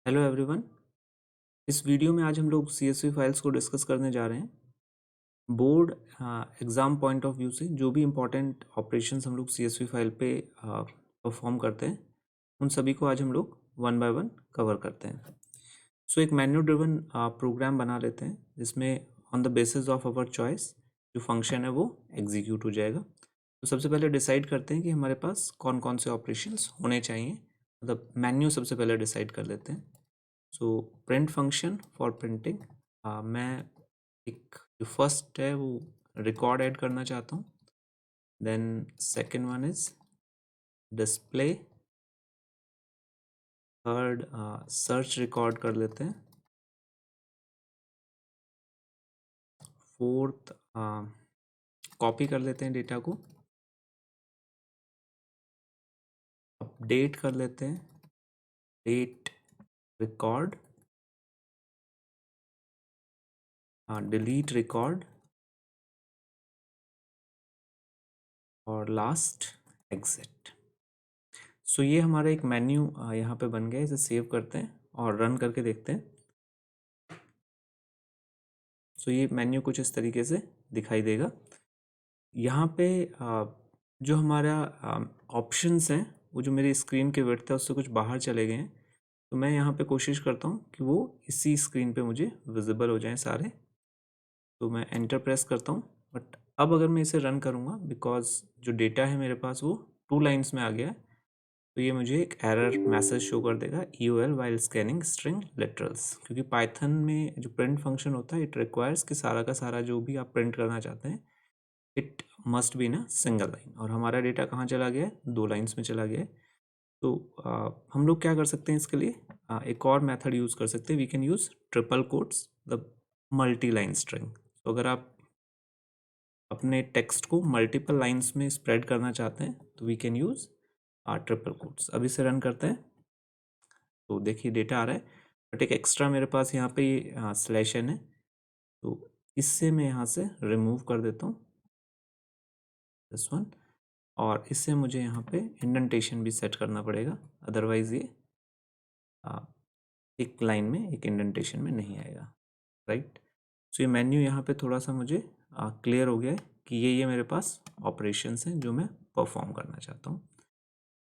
Hello everyone. इस video में आज हम लोग CSV फाइल्स को डिस्कस करने जा रहे हैं। Board exam point of view से जो भी इम्पोर्टेंट ऑपरेशंस हम लोग CSV फाइल पे परफॉर्म करते हैं उन सभी को आज हम लोग वन बाय वन कवर करते हैं। सो एक मेन्यू ड्रिवन प्रोग्राम बना लेते हैं जिसमें on the basis of our choice जो फंक्शन है वो एग्जीक्यूट हो जाएगा। तो सबसे पहले डिसाइड करते हैं कि हमारे पास कौन कौन से ऑपरेशंस होने चाहिए, मतलब मेन्यू सबसे पहले डिसाइड कर लेते हैं। So print function for printing, मैं एक जो फर्स्ट है वो रिकॉर्ड ऐड करना चाहता हूँ। Then second one is display, third search record कर लेते हैं, फोर्थ कॉपी कर लेते हैं डेटा को, अपडेट कर लेते हैं, डेट रिकॉर्ड, डिलीट रिकॉर्ड और लास्ट एग्जिट। सो ये हमारा एक मेन्यू यहाँ पे बन गया। इसे सेव करते हैं और रन करके देखते हैं। सो ये मेन्यू कुछ इस तरीके से दिखाई देगा। यहाँ पे जो हमारा ऑप्शंस हैं वो जो मेरी स्क्रीन के विड्थ है उससे कुछ बाहर चले गए हैं। तो मैं यहाँ पे कोशिश करता हूँ कि वो इसी स्क्रीन पे मुझे विजिबल हो जाएं सारे। तो मैं एंटर प्रेस करता हूँ। बट अब अगर मैं इसे रन करूँगा, बिकॉज जो डेटा है मेरे पास वो 2 लाइन्स में आ गया है, तो ये मुझे एक एरर मैसेज शो कर देगा, EOL while scanning string literals. क्योंकि पाइथन में जो प्रिंट फंक्शन होता है इट रिक्वायर्स कि सारा का सारा जो भी आप प्रिंट करना चाहते हैं it must be in single line. और हमारा डेटा कहाँ चला गया है? 2 लाइन्स में चला गया है। तो हम लोग क्या कर सकते हैं इसके लिए? एक और मेथड यूज़ कर सकते हैं। We can use triple quotes, the multi line string. तो अगर आप अपने टेक्स्ट को मल्टीपल लाइन्स में स्प्रेड करना चाहते हैं तो we can use triple quotes. अब इसे रन करते हैं तो देखिए डेटा आ रहा है, बट एक एक्स्ट्रा मेरे पास यहाँ पे स्लैश एन है, तो इससे मैं यहाँ से रिमूव कर देता हूँ दिस वन। और इससे मुझे यहाँ पे इंडेंटेशन भी सेट करना पड़ेगा, अदरवाइज़ ये एक लाइन में एक इंडेंटेशन में नहीं आएगा, राइट। सो ये मेन्यू यहाँ पे थोड़ा सा मुझे क्लियर हो गया है कि ये मेरे पास ऑपरेशंस हैं जो मैं परफॉर्म करना चाहता हूँ।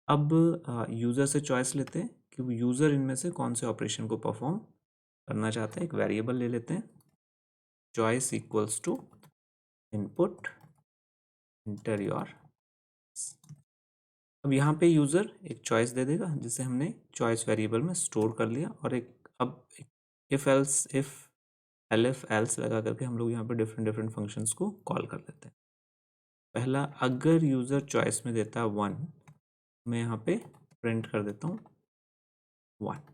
अब यूज़र से चॉइस लेते हैं कि वो यूज़र इनमें से कौन से ऑपरेशन को परफॉर्म करना चाहता है। एक वेरिएबल ले लेते हैं, choice equals to input enter your. अब यहाँ पे यूज़र एक चॉइस दे देगा जिसे हमने चॉइस वेरिएबल में स्टोर कर लिया। और अब if else if elif else लगा करके हम लोग यहाँ पे डिफरेंट डिफरेंट फंक्शंस को कॉल कर लेते हैं। पहला, अगर यूज़र चॉइस में देता है 1, मैं यहाँ पे प्रिंट कर देता हूँ 1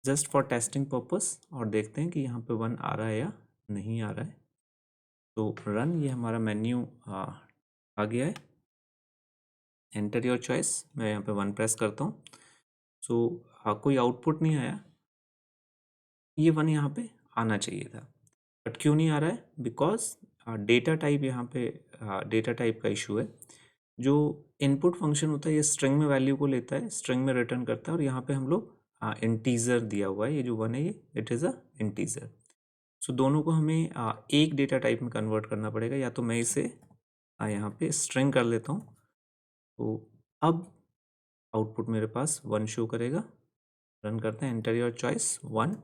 जस्ट फॉर टेस्टिंग पर्पस, और देखते हैं कि यहाँ पे 1 आ रहा है या नहीं आ रहा है। तो रन, ये हमारा मेन्यू आ गया है। एंटर योर चॉइस, मैं यहाँ पे 1 प्रेस करता हूँ। सो कोई आउटपुट नहीं आया। ये 1 यहाँ पे आना चाहिए था, बट क्यों नहीं आ रहा है? बिकॉज डेटा टाइप यहाँ पे डेटा टाइप का इशू है। जो इनपुट फंक्शन होता है ये स्ट्रिंग में वैल्यू को लेता है, स्ट्रिंग में रिटर्न करता है, और यहाँ पे हम लोग इंटीजर दिया हुआ है। ये जो 1 है ये इट इज़ अ इंटीजर। सो दोनों को हमें एक डेटा टाइप में कन्वर्ट करना पड़ेगा। या तो मैं इसे यहाँ पे स्ट्रिंग कर लेता हूँ, तो अब आउटपुट मेरे पास 1 शो करेगा। रन करते हैं, एंटर योर चॉइस 1,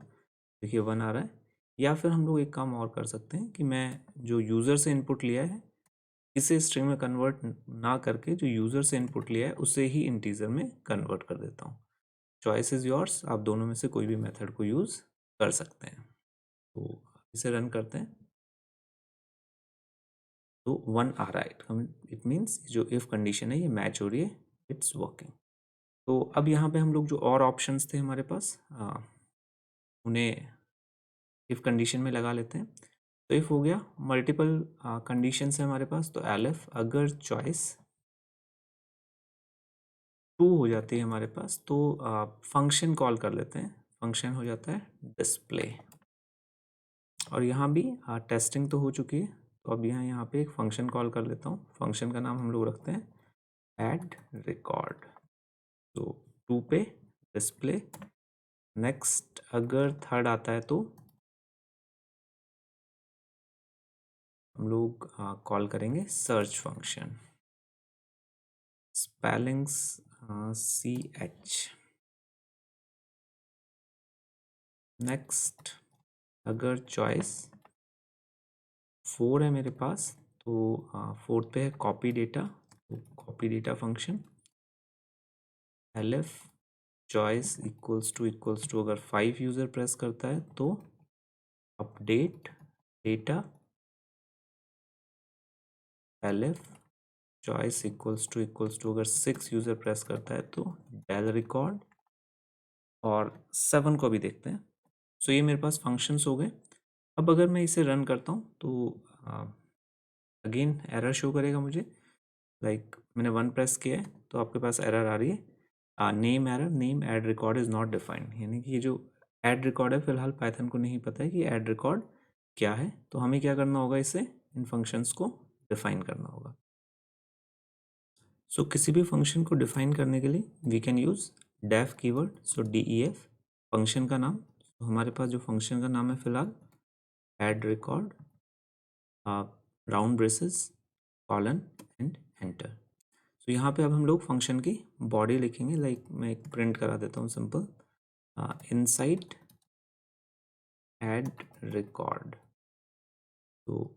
देखिए 1 आ रहा है। या फिर हम लोग एक काम और कर सकते हैं कि मैं जो यूज़र से इनपुट लिया है इसे स्ट्रिंग में कन्वर्ट ना करके जो यूज़र से इनपुट लिया है उसे ही इंटीजर में कन्वर्ट कर देता हूँ। चॉइस इज़ योर्स, आप दोनों में से कोई भी मेथड को यूज़ कर सकते हैं। तो इसे रन करते हैं तो 1 आ रहा है। इट मीन्स जो इफ़ कंडीशन है ये मैच हो रही है, इट्स वर्किंग। तो अब यहाँ पे हम लोग जो और ऑप्शंस थे हमारे पास उन्हें इफ़ कंडीशन में लगा लेते हैं। तो इफ़ हो गया, मल्टीपल कंडीशंस है हमारे पास, तो एलिफ अगर चॉइस 2 हो जाती है हमारे पास तो फंक्शन कॉल कर लेते हैं। फंक्शन हो जाता है डिस्प्ले। और यहाँ भी टेस्टिंग तो हो चुकी है, तो अब यहाँ पे एक फंक्शन कॉल कर लेता हूँ। फंक्शन का नाम हम लोग रखते हैं ऐड रिकॉर्ड। तो 2 पे डिस्प्ले नेक्स्ट अगर थर्ड आता है तो हम लोग कॉल करेंगे search function, spellings CH। Next अगर चॉइस 4 है मेरे पास तो फोर्थ पे है कॉपी डेटा, तो copy data function LF choice equals to अगर 5 यूज़र प्रेस करता है तो update data LF choice equals to अगर 6 यूज़र प्रेस करता है तो डेल रिकॉर्ड, और 7 को भी देखते हैं। सो ये मेरे पास फंक्शंस हो गए। अब अगर मैं इसे रन करता हूँ तो अगेन एरर शो करेगा मुझे, लाइक मैंने 1 प्रेस किया है तो आपके पास एरर आ रही है, name error, name add record is not defined, यानी कि ये जो ऐड रिकॉर्ड है फिलहाल पाइथन को नहीं पता है कि ऐड रिकॉर्ड क्या है। तो हमें क्या करना होगा, इसे इन फंक्शंस को डिफाइन करना होगा। सो किसी भी फंक्शन को डिफाइन करने के लिए we can use def keyword, so DEF function का नाम। तो हमारे पास जो फंक्शन का नाम है फिलहाल add record, round braces colon and enter. तो यहाँ पे अब हम लोग फंक्शन की बॉडी लिखेंगे, लाइक मैं एक प्रिंट करा देता हूँ सिंपल, इनसाइड ऐड रिकॉर्ड। तो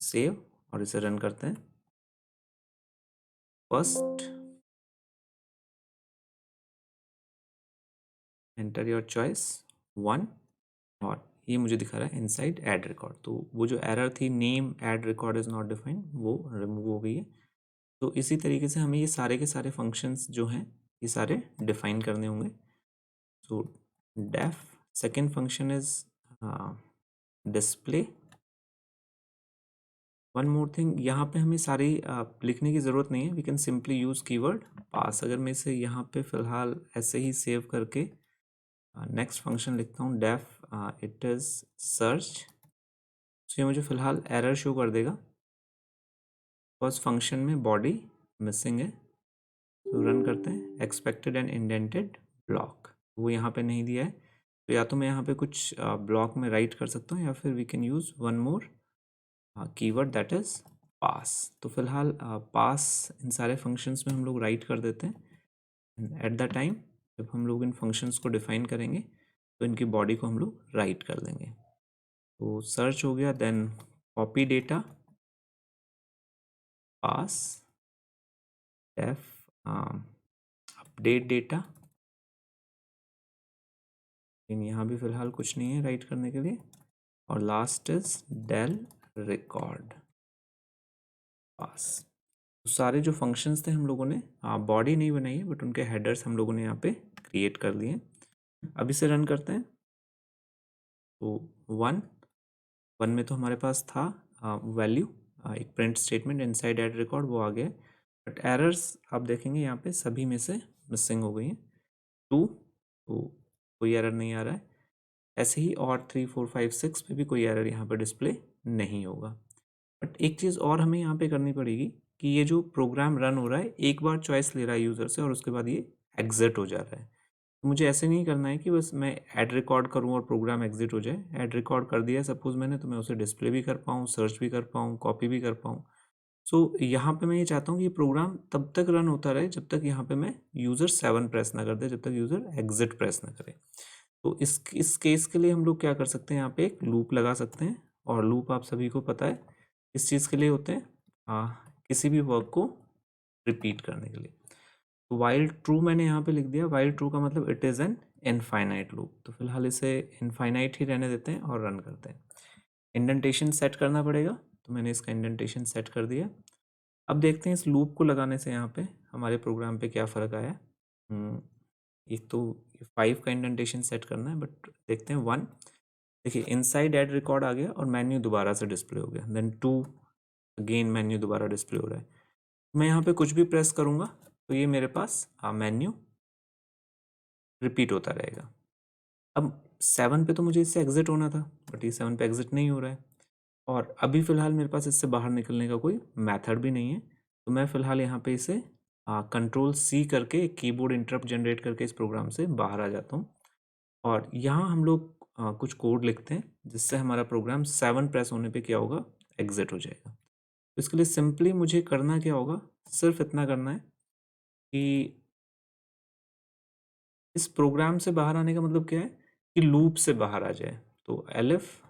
सेव और इसे रन करते हैं। फर्स्ट एंटर योर चॉइस 1, और ये मुझे दिखा रहा है इनसाइड ऐड रिकॉर्ड। तो वो जो एरर थी name add record is not defined, वो रिमूव हो गई है। तो इसी तरीके से हमें ये सारे के सारे फंक्शंस जो हैं ये सारे डिफाइन करने होंगे। So def second function is display. One more thing, यहाँ पे हमें सारी लिखने की ज़रूरत नहीं है, we can simply use keyword pass. अगर मैं इसे यहाँ पे फ़िलहाल ऐसे ही सेव करके नेक्स्ट फंक्शन लिखता हूँ डेफ इट इज़ सर्च, तो ये मुझे फ़िलहाल एरर शो कर देगा बिकॉज फंक्शन में बॉडी मिसिंग है। तो रन करते हैं, एक्सपेक्टेड एंड इंडेंटेड ब्लॉक, वो यहाँ पे नहीं दिया है। तो या तो मैं यहाँ पे कुछ ब्लॉक में राइट कर सकता हूँ, या फिर we can use one more keyword that is pass. तो फिलहाल पास इन सारे फंक्शंस में हम लोग राइट कर देते हैं। एट द टाइम जब हम लोग इन फंक्शंस को डिफाइन करेंगे तो इनकी बॉडी को हम लोग राइट कर देंगे। तो सर्च हो गया, then copy data pass def update data, लेकिन यहाँ भी फिलहाल कुछ नहीं है राइट करने के लिए, और लास्ट इज डेल रिकॉर्ड पास। तो सारे जो फंक्शंस थे हम लोगों ने बॉडी नहीं बनाई है, बट उनके हेडर्स हम लोगों ने यहाँ पे क्रिएट कर लिए। अब इसे रन करते हैं। तो 1 में तो हमारे पास था वैल्यू, एक print statement inside add record, वो आ गया। बट एरर्स आप देखेंगे यहाँ पे सभी में से मिसिंग हो गई हैं। 2 तो कोई एरर नहीं आ रहा है, ऐसे ही और 3 4 5 6 पे भी कोई एरर यहाँ पे डिस्प्ले नहीं होगा। बट एक चीज़ और हमें यहाँ पे करनी पड़ेगी कि ये जो प्रोग्राम रन हो रहा है एक बार चॉइस ले रहा है यूज़र से और उसके बाद ये एग्जिट हो जा रहा है। तो मुझे ऐसे नहीं करना है कि बस मैं ऐड रिकॉर्ड करूँ और प्रोग्राम एग्जिट हो जाए। ऐड रिकॉर्ड कर दिया सपोज मैंने, तो मैं उसे डिस्प्ले भी कर पाऊँ, सर्च भी कर पाऊँ, कॉपी भी कर पाऊँ। सो यहाँ पे मैं ये चाहता हूँ कि ये प्रोग्राम तब तक रन होता रहे जब तक यहाँ पे मैं यूज़र 7 प्रेस ना कर दे, जब तक यूज़र एग्जिट प्रेस ना करे। तो इस केस के लिए हम लोग क्या कर सकते हैं, यहाँ पे एक लूप लगा सकते हैं। और लूप आप सभी को पता है इस चीज़ के लिए होते हैं, किसी भी वर्क को रिपीट करने के लिए। तो वाइल ट्रू मैंने यहाँ पे लिख दिया, वाइल ट्रू का मतलब it is an infinite loop. तो फिलहाल इसे इनफाइनाइट ही रहने देते हैं और रन करते हैं। इंडेंटेशन सेट करना पड़ेगा, तो मैंने इसका इंडेंटेशन सेट कर दिया। अब देखते हैं इस लूप को लगाने से यहाँ पे हमारे प्रोग्राम पे क्या फ़र्क आया। एक तो 5 का इंडेंटेशन सेट करना है, बट देखते हैं 1। देखिए इनसाइड ऐड रिकॉर्ड आ गया और मेन्यू दोबारा से डिस्प्ले हो गया। देन 2 अगेन मेन्यू दोबारा डिस्प्ले हो रहा है। मैं यहाँ पे कुछ भी प्रेस करूँगा तो ये मेरे पास मेन्यू रिपीट होता रहेगा। अब 7 पे तो मुझे इससे एग्जिट होना था, बट ये 7 पे एग्जिट नहीं हो रहा है, और अभी फ़िलहाल मेरे पास इससे बाहर निकलने का कोई मेथड भी नहीं है। तो मैं फ़िलहाल यहाँ पे इसे कंट्रोल C करके कीबोर्ड इंटरप्ट जनरेट करके इस प्रोग्राम से बाहर आ जाता हूँ। और यहाँ हम लोग कुछ कोड लिखते हैं जिससे हमारा प्रोग्राम 7 प्रेस होने पे क्या होगा, एग्जिट हो जाएगा। तो इसके लिए सिंपली मुझे करना क्या होगा, सिर्फ इतना करना है कि इस प्रोग्राम से बाहर आने का मतलब क्या है कि लूप से बाहर आ जाए। तो एलिफ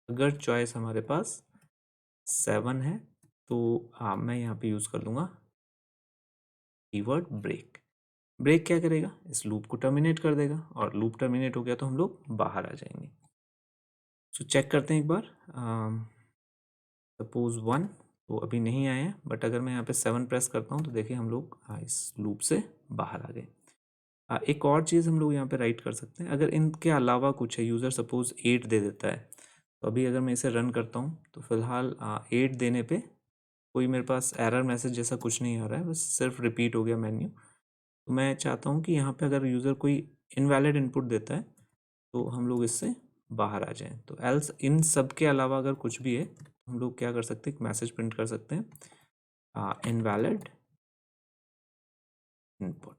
अगर चॉइस हमारे पास 7 है तो मैं यहाँ पे यूज़ कर लूँगा कीवर्ड ब्रेक। ब्रेक क्या करेगा, इस लूप को टर्मिनेट कर देगा, और लूप टर्मिनेट हो गया तो हम लोग बाहर आ जाएंगे। सो चेक करते हैं एक बार, सपोज 1 तो अभी नहीं आए हैं, बट अगर मैं यहाँ पे 7 प्रेस करता हूँ तो देखिए हम लोग इस लूप से बाहर आ गए। एक और चीज़ हम लोग यहाँ पे राइट कर सकते हैं, अगर इनके अलावा कुछ है, यूज़र सपोज 8 दे देता है, तो अभी अगर मैं इसे रन करता हूँ तो फिलहाल 8 देने पे कोई मेरे पास एरर मैसेज जैसा कुछ नहीं आ रहा है, बस सिर्फ रिपीट हो गया मेन्यू। तो मैं चाहता हूँ कि यहाँ पे अगर यूज़र कोई इनवैलिड इनपुट देता है तो हम लोग इससे बाहर आ जाएं। तो एल्स इन सब के अलावा अगर कुछ भी है तो हम लोग क्या कर सकते हैं, एक मैसेज प्रिंट कर सकते हैं, इनवैलिड इनपुट।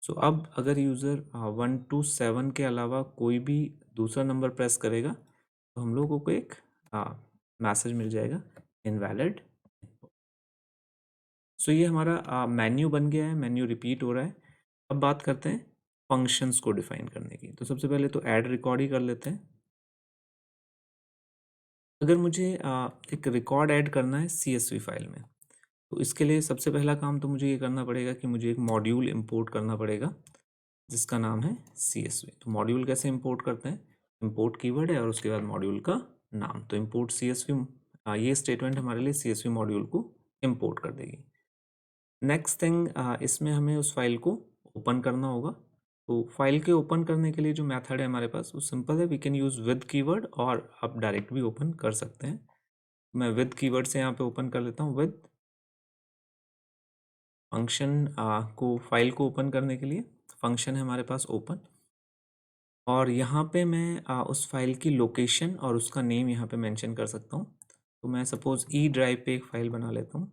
सो अब अगर यूज़र 1 to 7 के अलावा कोई भी दूसरा नंबर प्रेस करेगा तो हम लोगों को एक मैसेज मिल जाएगा, इनवैलिड। सो ये हमारा मेन्यू बन गया है, मेन्यू रिपीट हो रहा है। अब बात करते हैं फंक्शंस को डिफाइन करने की। तो सबसे पहले तो ऐड रिकॉर्ड ही कर लेते हैं। अगर मुझे एक रिकॉर्ड ऐड करना है CSV फाइल में, तो इसके लिए सबसे पहला काम तो मुझे ये करना पड़ेगा कि मुझे एक मॉड्यूल इंपोर्ट करना पड़ेगा जिसका नाम है CSV। तो मॉड्यूल कैसे इंपोर्ट करते हैं, इंपोर्ट कीवर्ड है और उसके बाद मॉड्यूल का नाम। तो इंपोर्ट CSV, ये स्टेटमेंट हमारे लिए CSV मॉड्यूल को इंपोर्ट कर देगी। नेक्स्ट थिंग, इसमें हमें उस फाइल को ओपन करना होगा। तो फाइल के ओपन करने के लिए जो मेथड है हमारे पास वो सिंपल है, we can use with keyword, और आप डायरेक्ट भी ओपन कर सकते हैं। मैं विद कीवर्ड से यहाँ पे ओपन कर लेता हूँ। विद फंक्शन को, फाइल को ओपन करने के लिए फंक्शन है हमारे पास ओपन, और यहाँ पे मैं उस फाइल की लोकेशन और उसका नेम यहाँ पे मेंशन कर सकता हूँ। तो मैं सपोज ई ड्राइव पे एक फ़ाइल बना लेता हूँ,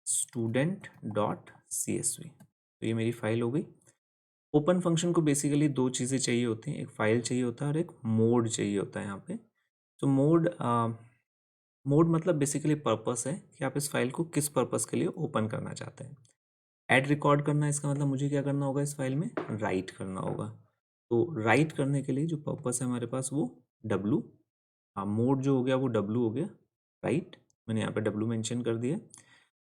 student.csv। तो ये मेरी फाइल हो गई। ओपन फंक्शन को बेसिकली दो चीज़ें चाहिए होती हैं, एक फाइल चाहिए होता है और एक मोड चाहिए होता है यहाँ पे। तो मोड मतलब बेसिकली पर्पस है कि आप इस फाइल को किस पर्पस के लिए ओपन करना चाहते हैं। ऐड रिकॉर्ड करना, इसका मतलब मुझे क्या करना होगा, इस फाइल में राइट करना होगा। तो राइट करने के लिए जो पर्पस है हमारे पास वो डब्लू, मोड जो हो गया वो डब्लू हो गया, राइट। मैंने यहाँ पे डब्लू मेंशन कर दिया।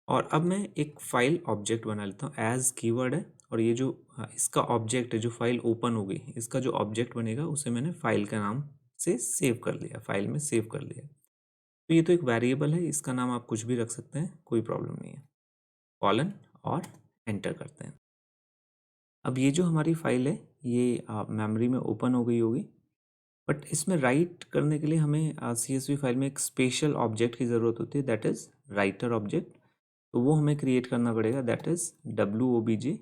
और अब मैं एक फाइल ऑब्जेक्ट बना लेता हूँ, एज कीवर्ड है, और ये जो इसका ऑब्जेक्ट है, जो फाइल ओपन हो गई, इसका जो ऑब्जेक्ट बनेगा उसे मैंने फाइल का नाम से सेव कर लिया, फाइल में सेव कर लिया। तो ये तो एक वेरिएबल है, इसका नाम आप कुछ भी रख सकते हैं, कोई प्रॉब्लम नहीं है। कॉलन और एंटर करते हैं। अब ये जो हमारी फाइल है ये मेमोरी में ओपन हो गई होगी, बट इसमें राइट करने के लिए हमें CSV फाइल में एक स्पेशल ऑब्जेक्ट की ज़रूरत होती है, दैट इज़ राइटर ऑब्जेक्ट। तो वो हमें क्रिएट करना पड़ेगा, that is WOBJ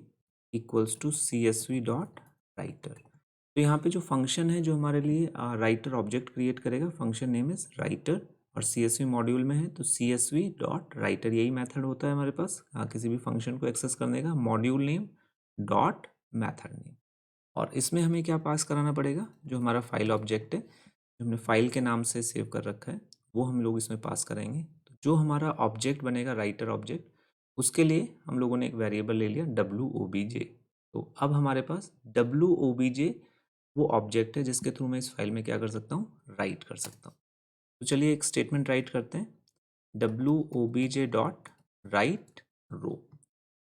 equals to CSV dot writer. तो यहाँ पे जो फंक्शन है जो हमारे लिए राइटर ऑब्जेक्ट क्रिएट करेगा, फंक्शन नेम इज़ राइटर, और CSV मॉड्यूल में है तो CSV डॉट राइटर, यही मेथड होता है हमारे पास किसी भी फंक्शन को एक्सेस करने का, module name dot method name. और इसमें हमें क्या पास कराना पड़ेगा, जो हमारा फाइल ऑब्जेक्ट है, जो हमने फाइल के नाम से सेव कर रखा है, वो हम लोग इसमें पास करेंगे। तो जो हमारा ऑब्जेक्ट बनेगा राइटर ऑब्जेक्ट, उसके लिए हम लोगों ने एक वेरिएबल ले लिया WOBJ। तो अब हमारे पास WOBJ वो ऑब्जेक्ट है जिसके थ्रू मैं इस फाइल में क्या कर सकता हूँ, राइट कर सकता हूँ। तो चलिए एक स्टेटमेंट राइट करते हैं, WOBJ डॉट राइट रो।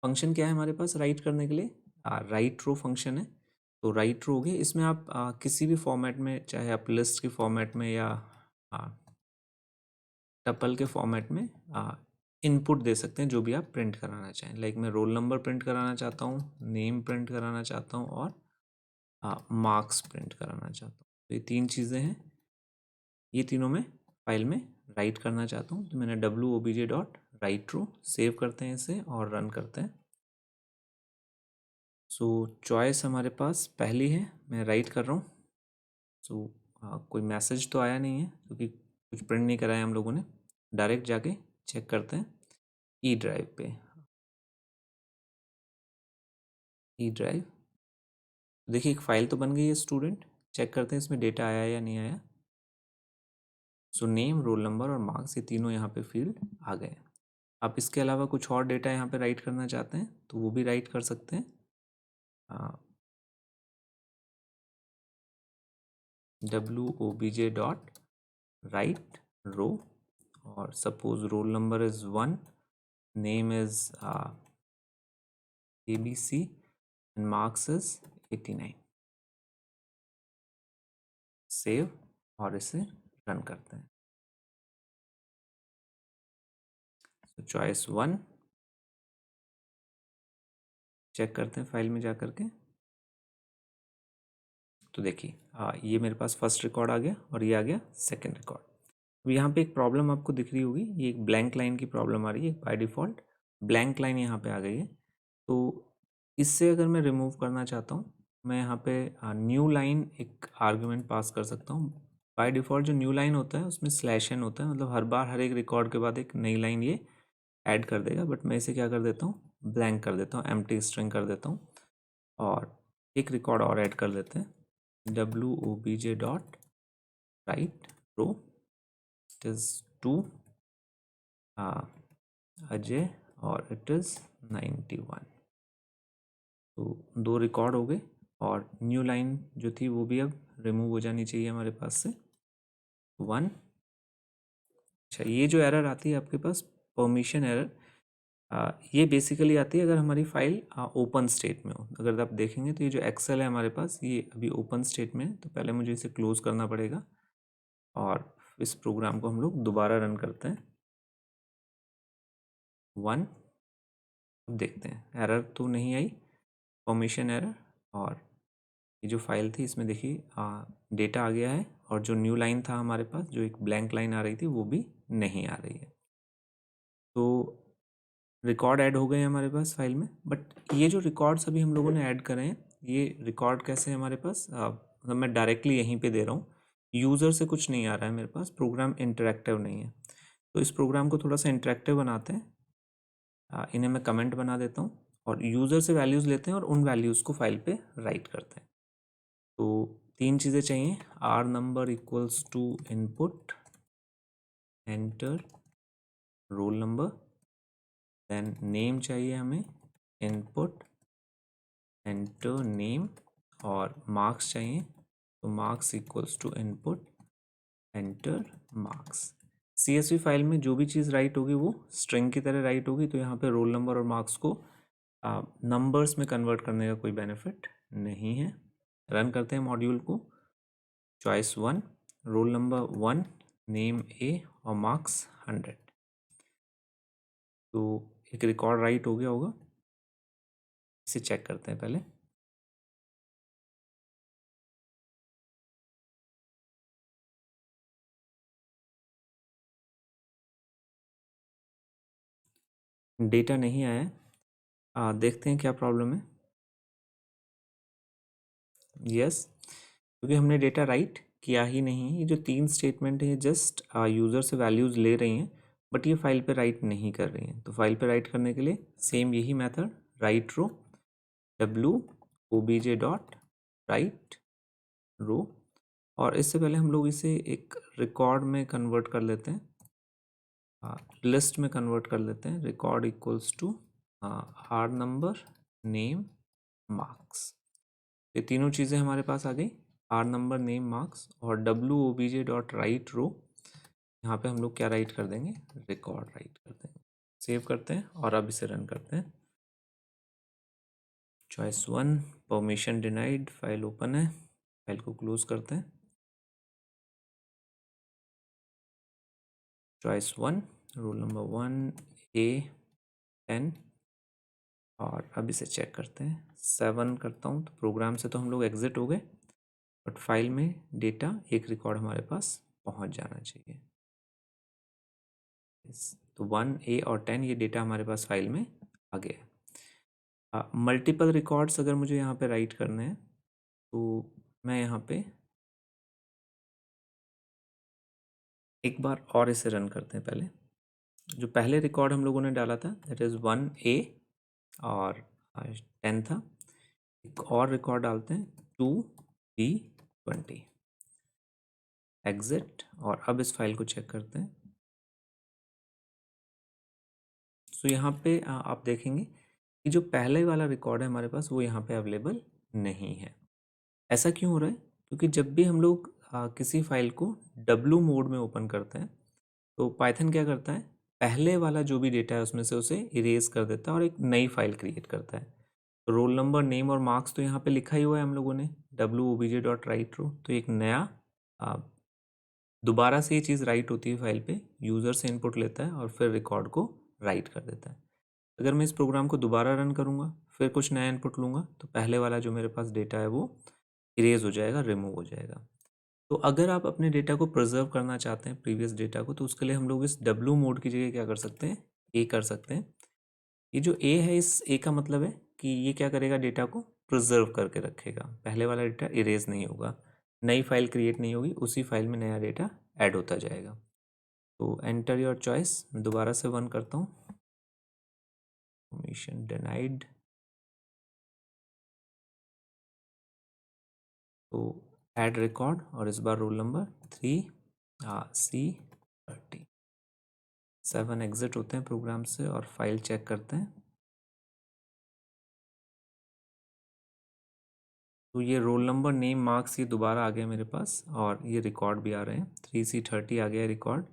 फंक्शन क्या है हमारे पास राइट करने के लिए, राइट रो फंक्शन है। तो राइट रो हो गया, इसमें आप किसी भी फॉर्मेट में, चाहे आप लिस्ट के फॉर्मेट में या टपल के फॉर्मेट में इनपुट दे सकते हैं, जो भी आप प्रिंट कराना चाहें। लाइक मैं रोल नंबर प्रिंट कराना चाहता हूँ, नेम प्रिंट कराना चाहता हूँ, और मार्क्स प्रिंट कराना चाहता हूँ। तो ये तीन चीज़ें हैं, ये तीनों मैं फाइल में राइट करना चाहता हूँ। तो मैंने WOBJ डॉट राइट रो, सेव करते हैं इसे और रन करते हैं। सो चॉइस हमारे पास पहली है, मैं राइट कर रहा हूँ। सो कोई मैसेज तो आया नहीं है क्योंकि कुछ प्रिंट नहीं कराया हम लोगों ने। डायरेक्ट जाके चेक करते हैं ई ड्राइव पे। E drive. देखिए एक फाइल तो बन गई है स्टूडेंट, चेक करते हैं इसमें डेटा आया या नहीं आया। सो नेम, रोल नंबर और मार्क्स, ये तीनों यहाँ पे फील्ड आ गए। आप इसके अलावा कुछ और डेटा यहाँ पे राइट करना चाहते हैं तो वो भी राइट कर सकते हैं। WOBJ डॉट राइट रो, और suppose roll number is 1, name is ABC and marks is 89। Save और इसे रन करते हैं। तो चॉइस 1 चेक करते हैं फाइल में जा करके। तो देखिए ये मेरे पास फर्स्ट रिकॉर्ड आ गया और ये आ गया सेकंड रिकॉर्ड। अब यहाँ पे एक प्रॉब्लम आपको दिख रही होगी, ये एक ब्लैंक लाइन की प्रॉब्लम आ रही है। बाय डिफ़ॉल्ट ब्लैंक लाइन यहाँ पे आ गई है। तो इससे अगर मैं रिमूव करना चाहता हूँ, मैं यहाँ पे न्यू लाइन एक आर्ग्यूमेंट पास कर सकता हूँ। बाय डिफ़ॉल्ट जो न्यू लाइन होता है उसमें /n होता है, मतलब हर बार हर एक रिकॉर्ड के बाद एक नई लाइन ये ऐड कर देगा। बट मैं इसे क्या कर देता हूँ, ब्लैंक कर देता हूँ, एम्प्टी स्ट्रिंग कर देता हूँ। और एक रिकॉर्ड और ऐड कर देते हैं, WOBJ dot write row, it is 2 Ajay और इट इज़ 91। तो 2 रिकॉर्ड हो गए और न्यू लाइन जो थी वो भी अब रिमूव हो जानी चाहिए हमारे पास से 1। अच्छा, ये जो एरर आती है आपके पास परमिशन एरर, ये बेसिकली आती है अगर हमारी फाइल ओपन स्टेट में हो। अगर आप देखेंगे तो ये जो एक्सेल है हमारे पास, ये अभी ओपन स्टेट में है, तो पहले मुझे इसे क्लोज करना पड़ेगा और इस प्रोग्राम को हम लोग दोबारा रन करते हैं 1। अब देखते हैं एरर तो नहीं आई, परमिशन एरर। और ये जो फाइल थी इसमें देखिए डेटा आ गया है, और जो न्यू लाइन था हमारे पास, जो एक ब्लैंक लाइन आ रही थी, वो भी नहीं आ रही है। तो रिकॉर्ड ऐड हो गए हैं हमारे पास फाइल में। बट ये जो रिकॉर्ड्स अभी हम लोगों ने ऐड करे हैं, ये रिकॉर्ड कैसे हैं हमारे पास, मतलब मैं डायरेक्टली यहीं पे दे रहा हूँ, यूज़र से कुछ नहीं आ रहा है मेरे पास, प्रोग्राम इंटरेक्टिव नहीं है। तो इस प्रोग्राम को थोड़ा सा इंटरेक्टिव बनाते हैं। इन्हें मैं कमेंट बना देता हूँ और यूज़र से वैल्यूज़ लेते हैं और उन वैल्यूज़ को फाइल पे राइट करते हैं। तो 3 चीज़ें चाहिए, R number equals to input, enter roll number, then name चाहिए हमें, इनपुट एंटर नेम, और मार्क्स चाहिए, तो marks equals to input enter marks. CSV file में जो भी चीज़ राइट होगी वो स्ट्रिंग की तरह राइट होगी, तो यहाँ पे रोल नंबर और मार्क्स को नंबर्स में कन्वर्ट करने का कोई बेनिफिट नहीं है। रन करते हैं मॉड्यूल को। Choice 1 roll number 1, name A और मार्क्स 100। तो एक रिकॉर्ड राइट हो गया होगा, इसे चेक करते हैं पहले। डेटा नहीं आया है, देखते हैं क्या प्रॉब्लम है। यस, क्योंकि हमने डेटा राइट किया ही नहीं है। ये जो 3 स्टेटमेंट है जस्ट यूज़र से वैल्यूज़ ले रही हैं, बट ये फाइल पे राइट नहीं कर रही हैं। तो फाइल पे राइट करने के लिए सेम यही मेथड, राइट रो, WOBJ डॉट राइट रो, और इससे पहले हम लोग इसे एक रिकॉर्ड में कन्वर्ट कर लेते हैं, लिस्ट में कन्वर्ट कर लेते हैं। Record equals to R number, name, marks. ये तीनों चीज़ें हमारे पास आ गई, आर नंबर, नेम, मार्क्स, और WOBJ डॉट राइट रो, यहाँ पे हम लोग क्या राइट कर देंगे, रिकॉर्ड राइट कर देंगे। सेव करते हैं और अब इसे रन करते हैं। Choice 1 permission denied, file open है, फाइल को क्लोज करते हैं। चॉइस 1 रोल नंबर 1A10, और अब इसे चेक करते हैं। 7 करता हूँ तो प्रोग्राम से तो हम लोग एग्जिट हो गए, बट फाइल में डेटा एक रिकॉर्ड हमारे पास पहुँच जाना चाहिए। तो 1A और 10 ये डेटा हमारे पास फाइल में आ गया। मल्टीपल रिकॉर्ड्स अगर मुझे यहाँ पे राइट करने हैं तो मैं यहाँ पे एक बार और इसे रन करते हैं। पहले जो पहले रिकॉर्ड हम लोगों ने डाला था दैट इज़ 1A और 10 था, एक और रिकॉर्ड डालते हैं 2B20 एग्जिट, और अब इस फाइल को चेक करते हैं। सो यहाँ पे आप देखेंगे कि जो पहले वाला रिकॉर्ड है हमारे पास वो यहाँ पे अवेलेबल नहीं है। ऐसा क्यों हो रहा है? क्योंकि जब भी हम लोग किसी फाइल को W मोड में ओपन करते हैं तो पाइथन क्या करता है, पहले वाला जो भी डेटा है उसमें से उसे इरेज कर देता है और एक नई फाइल क्रिएट करता है। तो रोल नंबर, नेम और मार्क्स तो यहाँ पे लिखा ही हुआ है हम लोगों ने wobj.writeRow, तो एक नया दोबारा से ये चीज़ राइट होती है फाइल पे, यूज़र से इनपुट लेता है और फिर रिकॉर्ड को राइट कर देता है। अगर मैं इस प्रोग्राम को दोबारा रन करूँगा, फिर कुछ नया इनपुट लूँगा, तो पहले वाला जो मेरे पास डेटा है वो इरेज हो जाएगा, रिमूव हो जाएगा। तो अगर आप अपने डेटा को प्रिजर्व करना चाहते हैं, प्रीवियस डेटा को, तो उसके लिए हम लोग इस W मोड की जगह क्या कर सकते हैं, A कर सकते हैं। ये जो A है, इस A का मतलब है कि ये क्या करेगा, डेटा को प्रिजर्व करके रखेगा, पहले वाला डेटा इरेज नहीं होगा, नई फाइल क्रिएट नहीं होगी, उसी फाइल में नया डेटा ऐड होता जाएगा। तो एंटर योर चॉइस, मैं दोबारा से 1 करता हूँ, परमिशन डिनाइड। तो ऐड रिकॉर्ड और इस बार रोल नंबर 3C30। 7 एग्जिट होते हैं प्रोग्राम से और फाइल चेक करते हैं। तो ये रोल नंबर, नेम, मार्क्स ये दोबारा आ गया मेरे पास और ये रिकॉर्ड भी आ रहे हैं, 3C30 आ गया रिकॉर्ड।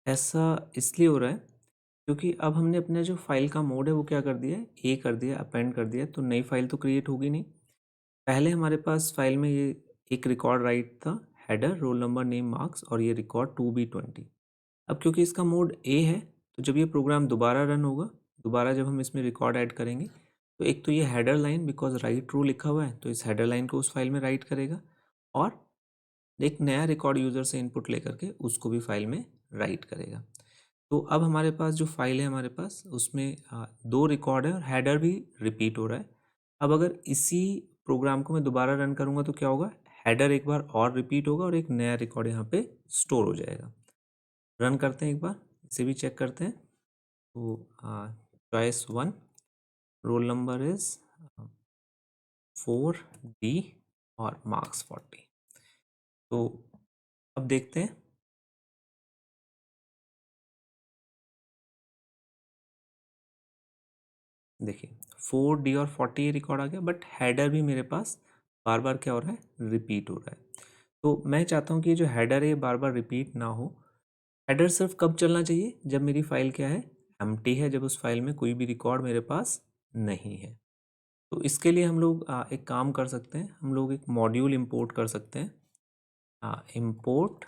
ऐसा इसलिए हो रहा है क्योंकि अब हमने अपने जो फाइल का मोड है वो क्या कर दिया है, ए कर दिया, अपेंड कर दिया, तो नई फाइल तो क्रिएट होगी नहीं। पहले हमारे पास फाइल में ये एक रिकॉर्ड राइट था, header, roll number, name, marks, और ये रिकॉर्ड 2B20। अब क्योंकि इसका मोड ए है, तो जब ये प्रोग्राम दोबारा रन होगा, दोबारा जब हम इसमें रिकॉर्ड ऐड करेंगे, तो एक तो ये हेडर लाइन, बिकॉज राइट रो लिखा हुआ है, तो इस हेडर लाइन को उस फाइल में राइट करेगा, और एक नया रिकॉर्ड यूज़र से इनपुट लेकर के उसको भी फाइल में राइट करेगा। तो अब हमारे पास जो फाइल है हमारे पास, उसमें 2 रिकॉर्ड है और हेडर भी रिपीट हो रहा है। अब अगर इसी प्रोग्राम को मैं दोबारा रन करूँगा तो क्या होगा, हेडर एक बार और रिपीट होगा और एक नया रिकॉर्ड यहाँ पे स्टोर हो जाएगा। रन करते हैं एक बार, इसे भी चेक करते हैं। तो choice 1, roll number is 4D और मार्क्स 40। तो अब देखते हैं, देखिए 4D और 40 रिकॉर्ड आ गया, बट हेडर भी मेरे पास बार बार क्या हो रहा है, रिपीट हो रहा है। तो मैं चाहता हूँ कि ये जो हेडर है बार बार रिपीट ना हो। हेडर सिर्फ कब चलना चाहिए, जब मेरी फाइल क्या है, एम्प्टी है, जब उस फाइल में कोई भी रिकॉर्ड मेरे पास नहीं है। तो इसके लिए हम लोग एक काम कर सकते हैं, हम लोग एक मॉड्यूल इंपोर्ट कर सकते हैं। इंपोर्ट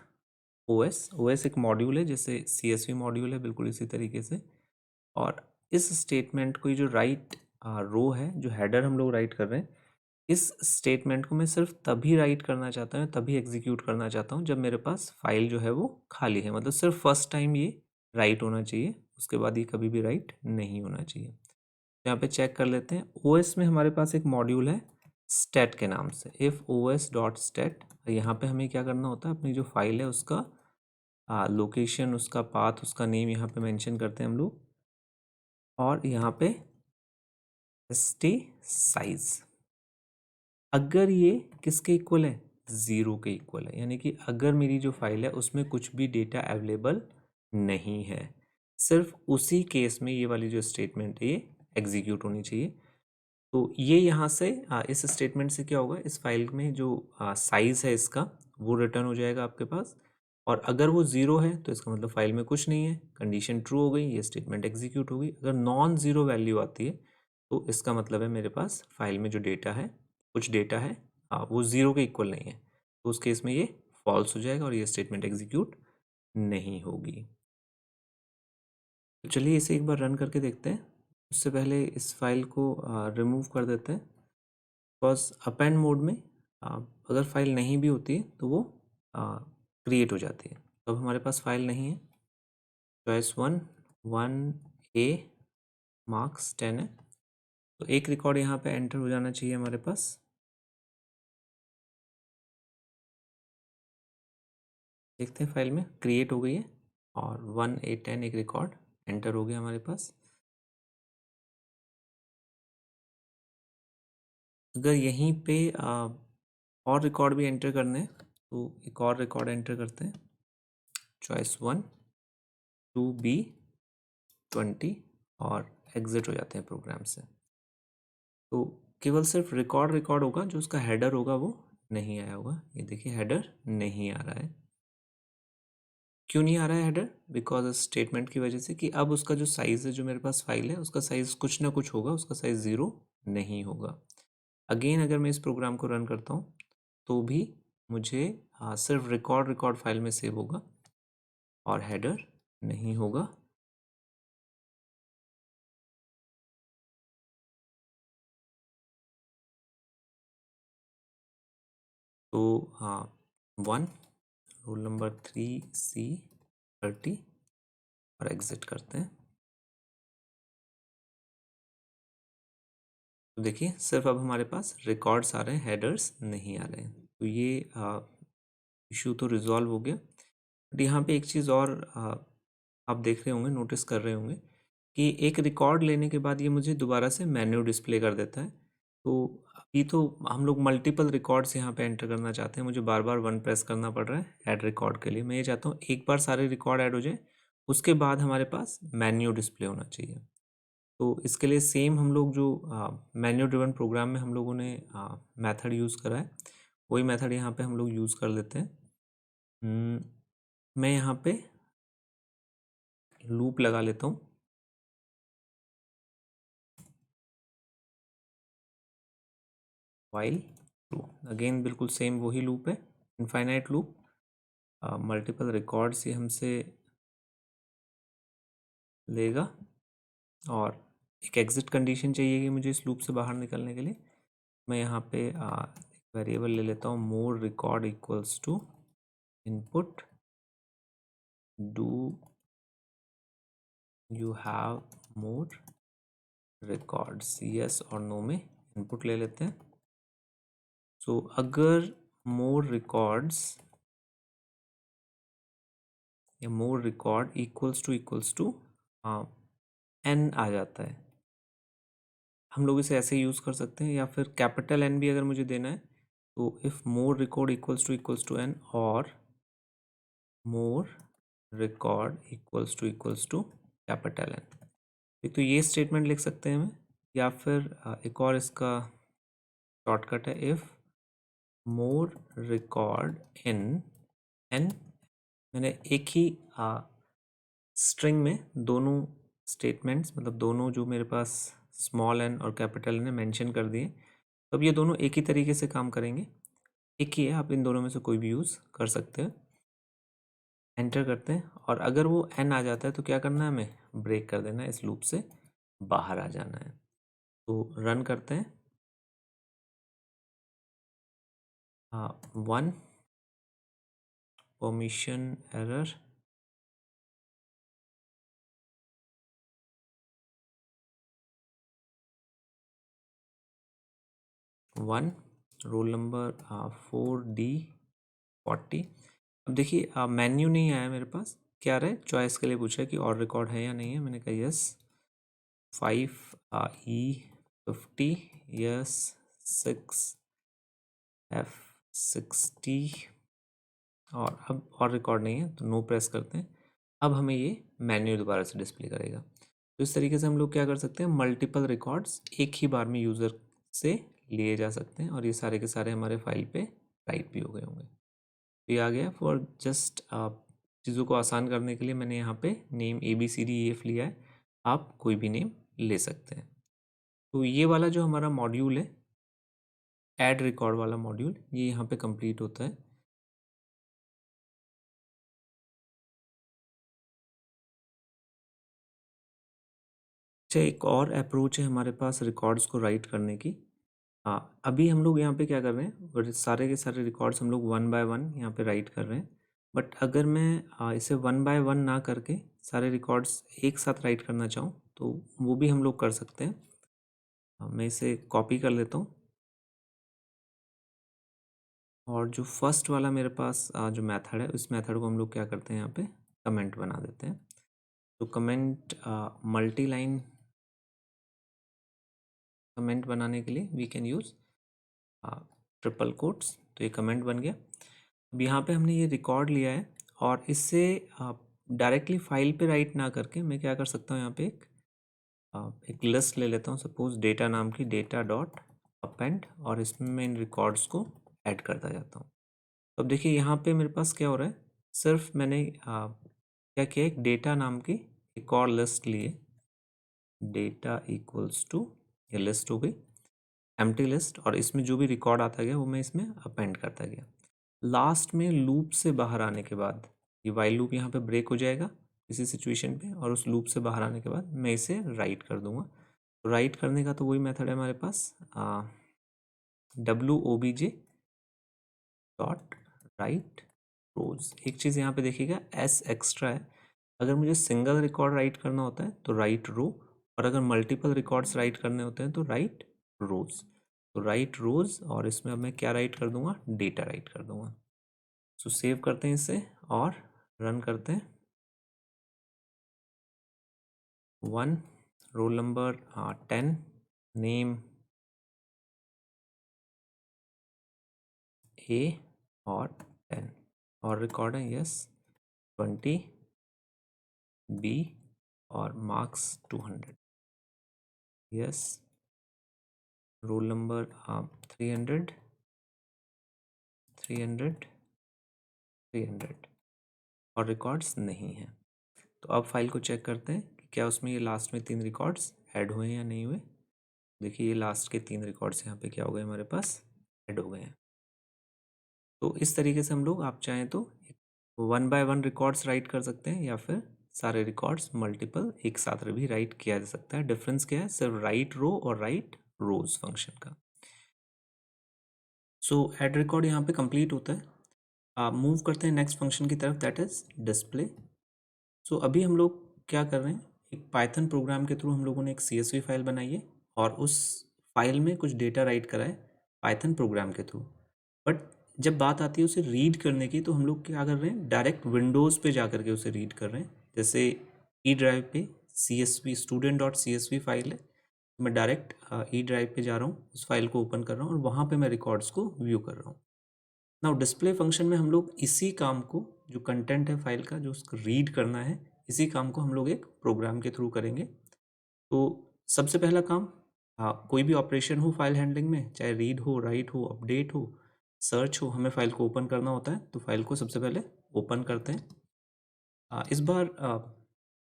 ओएस, ओएस एक मॉड्यूल है, जैसे CSV मॉड्यूल है, बिल्कुल इसी तरीके से। और इस स्टेटमेंट को, ये जो राइट रो है, जो हेडर हम लोग राइट कर रहे हैं, इस स्टेटमेंट को मैं सिर्फ तभी राइट करना चाहता हूँ, तभी एग्जीक्यूट करना चाहता हूँ जब मेरे पास फाइल जो है वो खाली है, मतलब सिर्फ फर्स्ट टाइम ये राइट होना चाहिए, उसके बाद ये कभी भी राइट नहीं होना चाहिए। तो यहाँ पे चेक कर लेते हैं, ओएस में हमारे पास एक मॉड्यूल है स्टेट के नाम से, इफ os डॉट स्टेट। यहाँ पे हमें क्या करना होता है, अपनी जो फाइल है उसका लोकेशन, उसका पाथ, उसका नेम यहाँ पे मेंशन करते हैं हम लोग, और यहाँ पे st साइज, अगर ये किसके इक्वल है, 0 के इक्वल है, यानी कि अगर मेरी जो फाइल है उसमें कुछ भी डेटा अवेलेबल नहीं है, सिर्फ उसी केस में ये वाली जो स्टेटमेंट है ये एग्जीक्यूट होनी चाहिए। तो ये यहाँ से इस स्टेटमेंट से क्या होगा, इस फाइल में जो साइज है इसका वो रिटर्न हो जाएगा आपके पास, और अगर वो 0 है तो इसका मतलब फाइल में कुछ नहीं है, कंडीशन ट्रू हो गई, ये स्टेटमेंट एग्जीक्यूट हो गई। अगर नॉन ज़ीरो वैल्यू आती है तो इसका मतलब है मेरे पास फाइल में जो डेटा है, कुछ डेटा है, वो 0 के इक्वल नहीं है, तो उस केस में ये फॉल्स हो जाएगा और ये स्टेटमेंट एग्जीक्यूट नहीं होगी। तो चलिए इसे एक बार रन करके देखते हैं। उससे पहले इस फाइल को रिमूव कर देते हैं, बिकॉज अपेंड मोड में अगर फाइल नहीं भी होती है तो वो क्रिएट हो जाती है। तो अब हमारे पास फाइल नहीं है, चॉइस 1, 1A, मार्क्स 10 है, तो एक रिकॉर्ड यहाँ पे एंटर हो जाना चाहिए हमारे पास। देखते हैं, फाइल में क्रिएट हो गई है और 1A10 एक रिकॉर्ड एंटर हो गया हमारे पास। अगर यहीं पे और रिकॉर्ड भी एंटर करने हैं तो एक और रिकॉर्ड एंटर करते हैं, चॉइस 1 2B20 और एग्जिट हो जाते हैं प्रोग्राम से। तो केवल सिर्फ रिकॉर्ड होगा, जो उसका हेडर होगा वो नहीं आया होगा। ये देखिए हेडर नहीं आ रहा है। क्यों नहीं आ रहा है हेडर? बिकॉज स्टेटमेंट की वजह से कि अब उसका जो साइज़ है, जो मेरे पास फाइल है, उसका साइज़ कुछ ना कुछ होगा, उसका साइज़ 0 नहीं होगा। अगेन अगर मैं इस प्रोग्राम को रन करता हूँ तो भी मुझे सिर्फ रिकॉर्ड फाइल में सेव होगा और हेडर नहीं होगा। तो हाँ 1 रोल नंबर 3C30 और एग्जिट करते हैं। तो देखिए सिर्फ अब हमारे पास रिकॉर्ड्स आ रहे हैं, हेडर्स नहीं आ रहे हैं। तो ये इशू तो रिजॉल्व हो गया। बट यहाँ पे एक चीज़ और आप देख रहे होंगे, नोटिस कर रहे होंगे कि एक रिकॉर्ड लेने के बाद ये मुझे दोबारा से मेन्यू डिस्प्ले कर देता है। तो अभी तो हम लोग मल्टीपल रिकॉर्ड्स यहाँ पे एंटर करना चाहते हैं, मुझे बार बार 1 प्रेस करना पड़ रहा है ऐड रिकॉर्ड के लिए। मैं ये चाहता हूँ एक बार सारे रिकॉर्ड ऐड हो जाए, उसके बाद हमारे पास मेन्यू डिस्प्ले होना चाहिए। तो इसके लिए सेम हम लोग जो मेन्यू ड्रिवन प्रोग्राम में हम लोगों ने मेथड यूज़ करा है, वही मेथड यहाँ पे हम लोग यूज़ कर लेते हैं। मैं यहाँ पे लूप लगा लेता हूँ। वाइल लूप, अगेन बिल्कुल सेम वही लूप है, इनफाइनाइट लूप। मल्टीपल रिकॉर्ड्स ये हमसे लेगा और एक एग्जिट कंडीशन चाहिए कि मुझे इस लूप से बाहर निकलने के लिए। मैं यहाँ पे एक वेरिएबल ले लेता हूँ, more record equals to input do you have more records, yes और नो में इनपुट ले लेते हैं। सो अगर मोर रिकॉर्ड्स या more record equals to N आ जाता है, हम लोग इसे ऐसे यूज़ कर सकते हैं, या फिर कैपिटल एन भी अगर मुझे देना है तो if more record equals to N और more record equals to capital N. एक तो ये स्टेटमेंट लिख सकते हैं हमें, या फिर एक और इसका शॉर्टकट है, if more record in an. मैंने एक ही स्ट्रिंग में दोनों स्टेटमेंट्स, मतलब दोनों जो मेरे पास स्मॉल एन और कैपिटल एन मेंशन कर दिए। तो अब ये दोनों एक ही तरीके से काम करेंगे, एक ही है, आप इन दोनों में से कोई भी यूज़ कर सकते हैं। एंटर करते हैं और अगर वो एन आ जाता है तो क्या करना है, हमें ब्रेक कर देना है, इस लूप से बाहर आ जाना है। तो रन करते हैं। हाँ 1 permission error, 1 roll number 4D40। अब देखिए मेन्यू नहीं आया मेरे पास, क्या रहा है, चॉइस के लिए पूछा है कि और रिकॉर्ड है या नहीं है। मैंने कहा यस, 5E50, यस 6F60, और अब और रिकॉर्ड नहीं है तो नो प्रेस करते हैं। अब हमें ये मेन्यू दोबारा से डिस्प्ले करेगा। तो इस तरीके से हम लोग क्या कर सकते हैं, मल्टीपल रिकॉर्ड्स एक ही बार में यूज़र से लिए जा सकते हैं, और ये सारे के सारे हमारे फाइल पे राइट भी हो गए होंगे। तो ये आ गया। फॉर जस्ट चीज़ों को आसान करने के लिए मैंने यहाँ पे नेम ABCDEF लिया है, आप कोई भी नेम ले सकते हैं। तो ये वाला जो हमारा मॉड्यूल है, ऐड रिकॉर्ड वाला मॉड्यूल, ये यहाँ पे कंप्लीट होता है। अच्छा, एक और अप्रोच है हमारे पास रिकॉर्ड्स को राइट करने की। हाँ, अभी हम लोग यहाँ पे क्या कर रहे हैं, सारे के सारे रिकॉर्ड्स हम लोग 1 बाय 1 यहाँ पे राइट कर रहे हैं। बट अगर मैं इसे 1 बाय 1 ना करके सारे रिकॉर्ड्स एक साथ राइट करना चाहूँ तो वो भी हम लोग कर सकते हैं। मैं इसे कॉपी कर लेता हूँ, और जो फर्स्ट वाला मेरे पास जो मेथड है, उस मेथड को हम लोग क्या करते हैं, यहाँ पे कमेंट बना देते हैं। तो कमेंट मल्टी लाइन कमेंट बनाने के लिए we can use triple quotes, तो ये कमेंट बन गया। अब यहाँ पे हमने ये रिकॉर्ड लिया है और इससे डायरेक्टली फाइल पे राइट ना करके मैं क्या कर सकता हूँ, यहाँ पे एक लिस्ट ले लेता हूँ, सपोज डेटा नाम की, डेटा डॉट अपेंड, और इसमें मैं इन रिकॉर्ड्स को ऐड करता जाता हूँ। तो अब देखिए यहाँ पे मेरे पास क्या हो रहा है, सिर्फ मैंने क्या किया, एक डेटा नाम की एक और लिस्ट लिए, डेटा इक्वल्स टू, ये लिस्ट हो गई एम्प्टी लिस्ट, और इसमें जो भी रिकॉर्ड आता गया वो मैं इसमें अपेंड करता गया। लास्ट में लूप से बाहर आने के बाद ये वाइल लूप यहाँ पे ब्रेक हो जाएगा इसी सिचुएशन पे, और उस लूप से बाहर आने के बाद मैं इसे राइट कर दूंगा। तो राइट करने का तो वही मेथड है हमारे पास, WOBJ डॉट राइट रोज। एक चीज़ यहाँ पे देखिएगा, एस एक्स्ट्रा है, अगर मुझे सिंगल रिकॉर्ड राइट करना होता है तो राइट रो, और अगर मल्टीपल रिकॉर्ड्स राइट करने होते हैं तो राइट रोज। तो राइट रोज, और इसमें अब मैं क्या राइट कर दूंगा, डेटा राइट कर दूंगा। सो सेव करते हैं इसे और रन करते हैं। 1, रोल नंबर 10, नेम A और 10, और रिकॉर्ड है यस 20 B, और मार्क्स 200 यस, रोल नंबर 300 और रिकॉर्ड्स नहीं हैं। तो अब फाइल को चेक करते हैं कि क्या उसमें ये लास्ट में 3 रिकॉर्ड्स ऐड हुए हैं या नहीं हुए। देखिए ये लास्ट के 3 रिकॉर्ड्स यहाँ पे क्या हो गए, हमारे पास ऐड हो गए हैं। तो इस तरीके से हम लोग, आप चाहें तो 1 बाय 1 रिकॉर्ड्स राइट कर सकते हैं, या फिर सारे रिकॉर्ड्स मल्टीपल एक साथ भी राइट किया जा सकता है। डिफरेंस क्या है, सिर्फ राइट रो और राइट रोज फंक्शन का। सो ऐड रिकॉर्ड यहाँ पे कंप्लीट होता है। आप मूव करते हैं नेक्स्ट फंक्शन की तरफ, दैट इज डिस्प्ले। सो अभी हम लोग क्या कर रहे हैं, एक पाइथन प्रोग्राम के थ्रू हम लोगों ने एक CSV फाइल बनाई है, और उस फाइल में कुछ डेटा राइट करा है पाइथन प्रोग्राम के थ्रू। बट जब बात आती है उसे रीड करने की, तो हम लोग क्या कर रहे हैं, डायरेक्ट विंडोज़ पे जा करके उसे रीड कर रहे हैं। जैसे ई ड्राइव पे CSV student dot CSV file है, मैं डायरेक्ट ई ड्राइव पे जा रहा हूँ, उस फाइल को ओपन कर रहा हूँ और वहाँ पे मैं रिकॉर्ड्स को व्यू कर रहा हूँ। नाउ डिस्प्ले फंक्शन में हम लोग इसी काम को, जो कंटेंट है फाइल का, जो उसको रीड करना है, इसी काम को हम लोग एक प्रोग्राम के थ्रू करेंगे। तो सबसे पहला काम, कोई भी ऑपरेशन हो फाइल हैंडलिंग में, चाहे रीड हो, राइट हो, अपडेट हो, सर्च हो, हमें फाइल को ओपन करना होता है। तो फाइल को सबसे पहले ओपन करते हैं। इस बार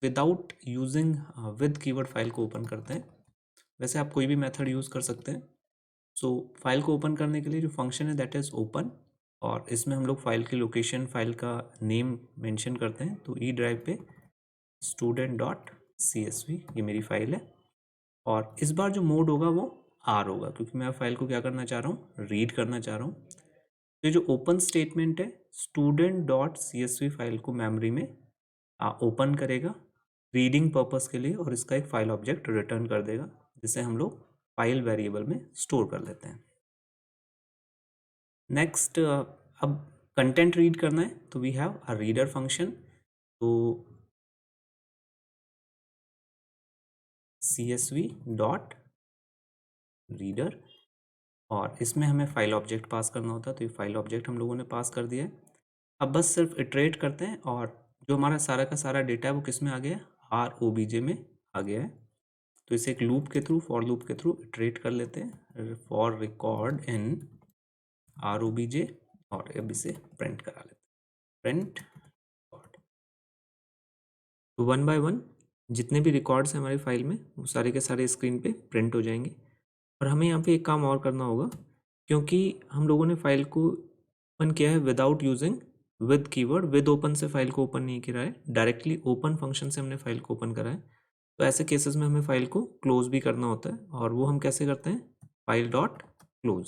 without using with keyword file को ओपन करते हैं। वैसे आप कोई भी मेथड यूज़ कर सकते हैं। सो फाइल को ओपन करने के लिए जो फंक्शन है दैट इज़ ओपन, और इसमें हम लोग फाइल की लोकेशन, फाइल का नेम मेंशन करते हैं। तो ई ड्राइव पे स्टूडेंट डॉट CSV ये मेरी फाइल है, और इस बार जो मोड होगा वो R होगा, क्योंकि मैं फाइल को क्या करना चाह रहा हूँ, रीड करना चाह रहा हूँ। तो ये जो ओपन स्टेटमेंट है, स्टूडेंट डॉट CSV फाइल को मेमोरी में ओपन करेगा रीडिंग पर्पस के लिए, और इसका एक फाइल ऑब्जेक्ट रिटर्न कर देगा, जिसे हम लोग फाइल वेरिएबल में स्टोर कर लेते हैं। नेक्स्ट, अब कंटेंट रीड करना है, तो we have a reader function. तो CSV डॉट रीडर, और इसमें हमें फाइल ऑब्जेक्ट पास करना होता है। तो ये फाइल ऑब्जेक्ट हम लोगों ने पास कर दिया है। अब बस सिर्फ इटरेट करते हैं, और जो हमारा सारा का सारा डेटा है वो किस में आ गया है, ROBJ में आ गया है। तो इसे एक लूप के थ्रू, फॉर लूप के थ्रू इटरेट कर लेते हैं, फॉर रिकॉर्ड इन ROBJ, और अब इसे प्रिंट करा लेते हैं, प्रिंट। तो 1 बाय 1 जितने भी रिकॉर्ड्स हैं हमारी फाइल में, वो सारे के सारे स्क्रीन पे प्रिंट हो जाएंगे। और हमें यहाँ पे एक काम और करना होगा, क्योंकि हम लोगों ने फाइल को ओपन किया है without using with keyword, with open से फाइल को ओपन नहीं किया है, डायरेक्टली ओपन फंक्शन से हमने फाइल को ओपन करा है। तो ऐसे केसेस में हमें फाइल को क्लोज भी करना होता है, और वो हम कैसे करते हैं, फाइल डॉट क्लोज।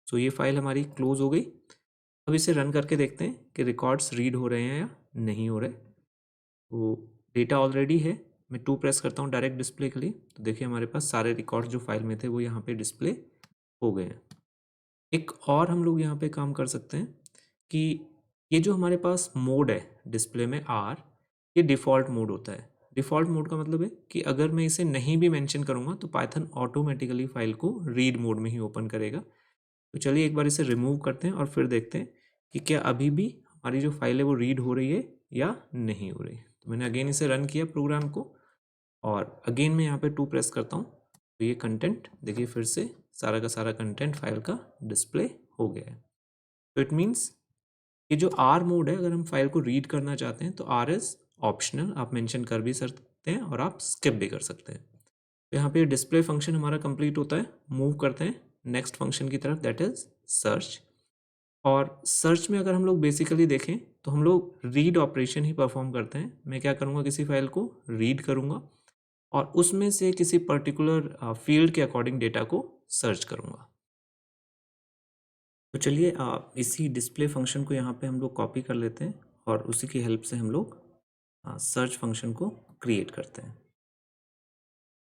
सो ये फाइल हमारी क्लोज हो गई। अब इसे रन करके देखते हैं कि रिकॉर्ड्स रीड हो रहे हैं या नहीं हो रहे। तो डेटा ऑलरेडी है, मैं 2 प्रेस करता हूँ डायरेक्ट डिस्प्ले के लिए, तो देखिए हमारे पास सारे रिकॉर्ड जो फाइल में थे वो यहाँ पे डिस्प्ले हो गए हैं। एक और हम लोग यहाँ पे काम कर सकते हैं कि ये जो हमारे पास मोड है डिस्प्ले में R, ये डिफ़ॉल्ट मोड होता है। डिफ़ॉल्ट मोड का मतलब है कि अगर मैं इसे नहीं भी मेंशन करूँगा तो पाइथन ऑटोमेटिकली फाइल को रीड मोड में ही ओपन करेगा। तो चलिए एक बार इसे रिमूव करते हैं और फिर देखते हैं कि क्या अभी भी हमारी जो फाइल है वो रीड हो रही है या नहीं हो रही है। तो मैंने अगेन इसे रन किया प्रोग्राम को और अगेन मैं यहाँ पे 2 प्रेस करता हूँ तो ये कंटेंट देखिए फिर से सारा का सारा कंटेंट फाइल का डिस्प्ले हो गया है। तो इट मीन्स ये जो आर मोड है, अगर हम फाइल को रीड करना चाहते हैं तो आर इज ऑप्शनल, आप मेंशन कर भी सकते हैं और आप स्किप भी कर सकते हैं। तो यहाँ पे डिस्प्ले फंक्शन हमारा कंप्लीट होता है। मूव करते हैं नेक्स्ट फंक्शन की तरफ, दैट इज सर्च। और सर्च में अगर हम लोग बेसिकली देखें तो हम लोग रीड ऑपरेशन ही परफॉर्म करते हैं। मैं क्या करूँगा, किसी फाइल को रीड करूँगा और उसमें से किसी पर्टिकुलर फील्ड के अकॉर्डिंग डेटा को सर्च करूँगा। तो चलिए इसी डिस्प्ले फंक्शन को यहाँ पे हम लोग कॉपी कर लेते हैं और उसी की हेल्प से हम लोग सर्च फंक्शन को क्रिएट करते हैं।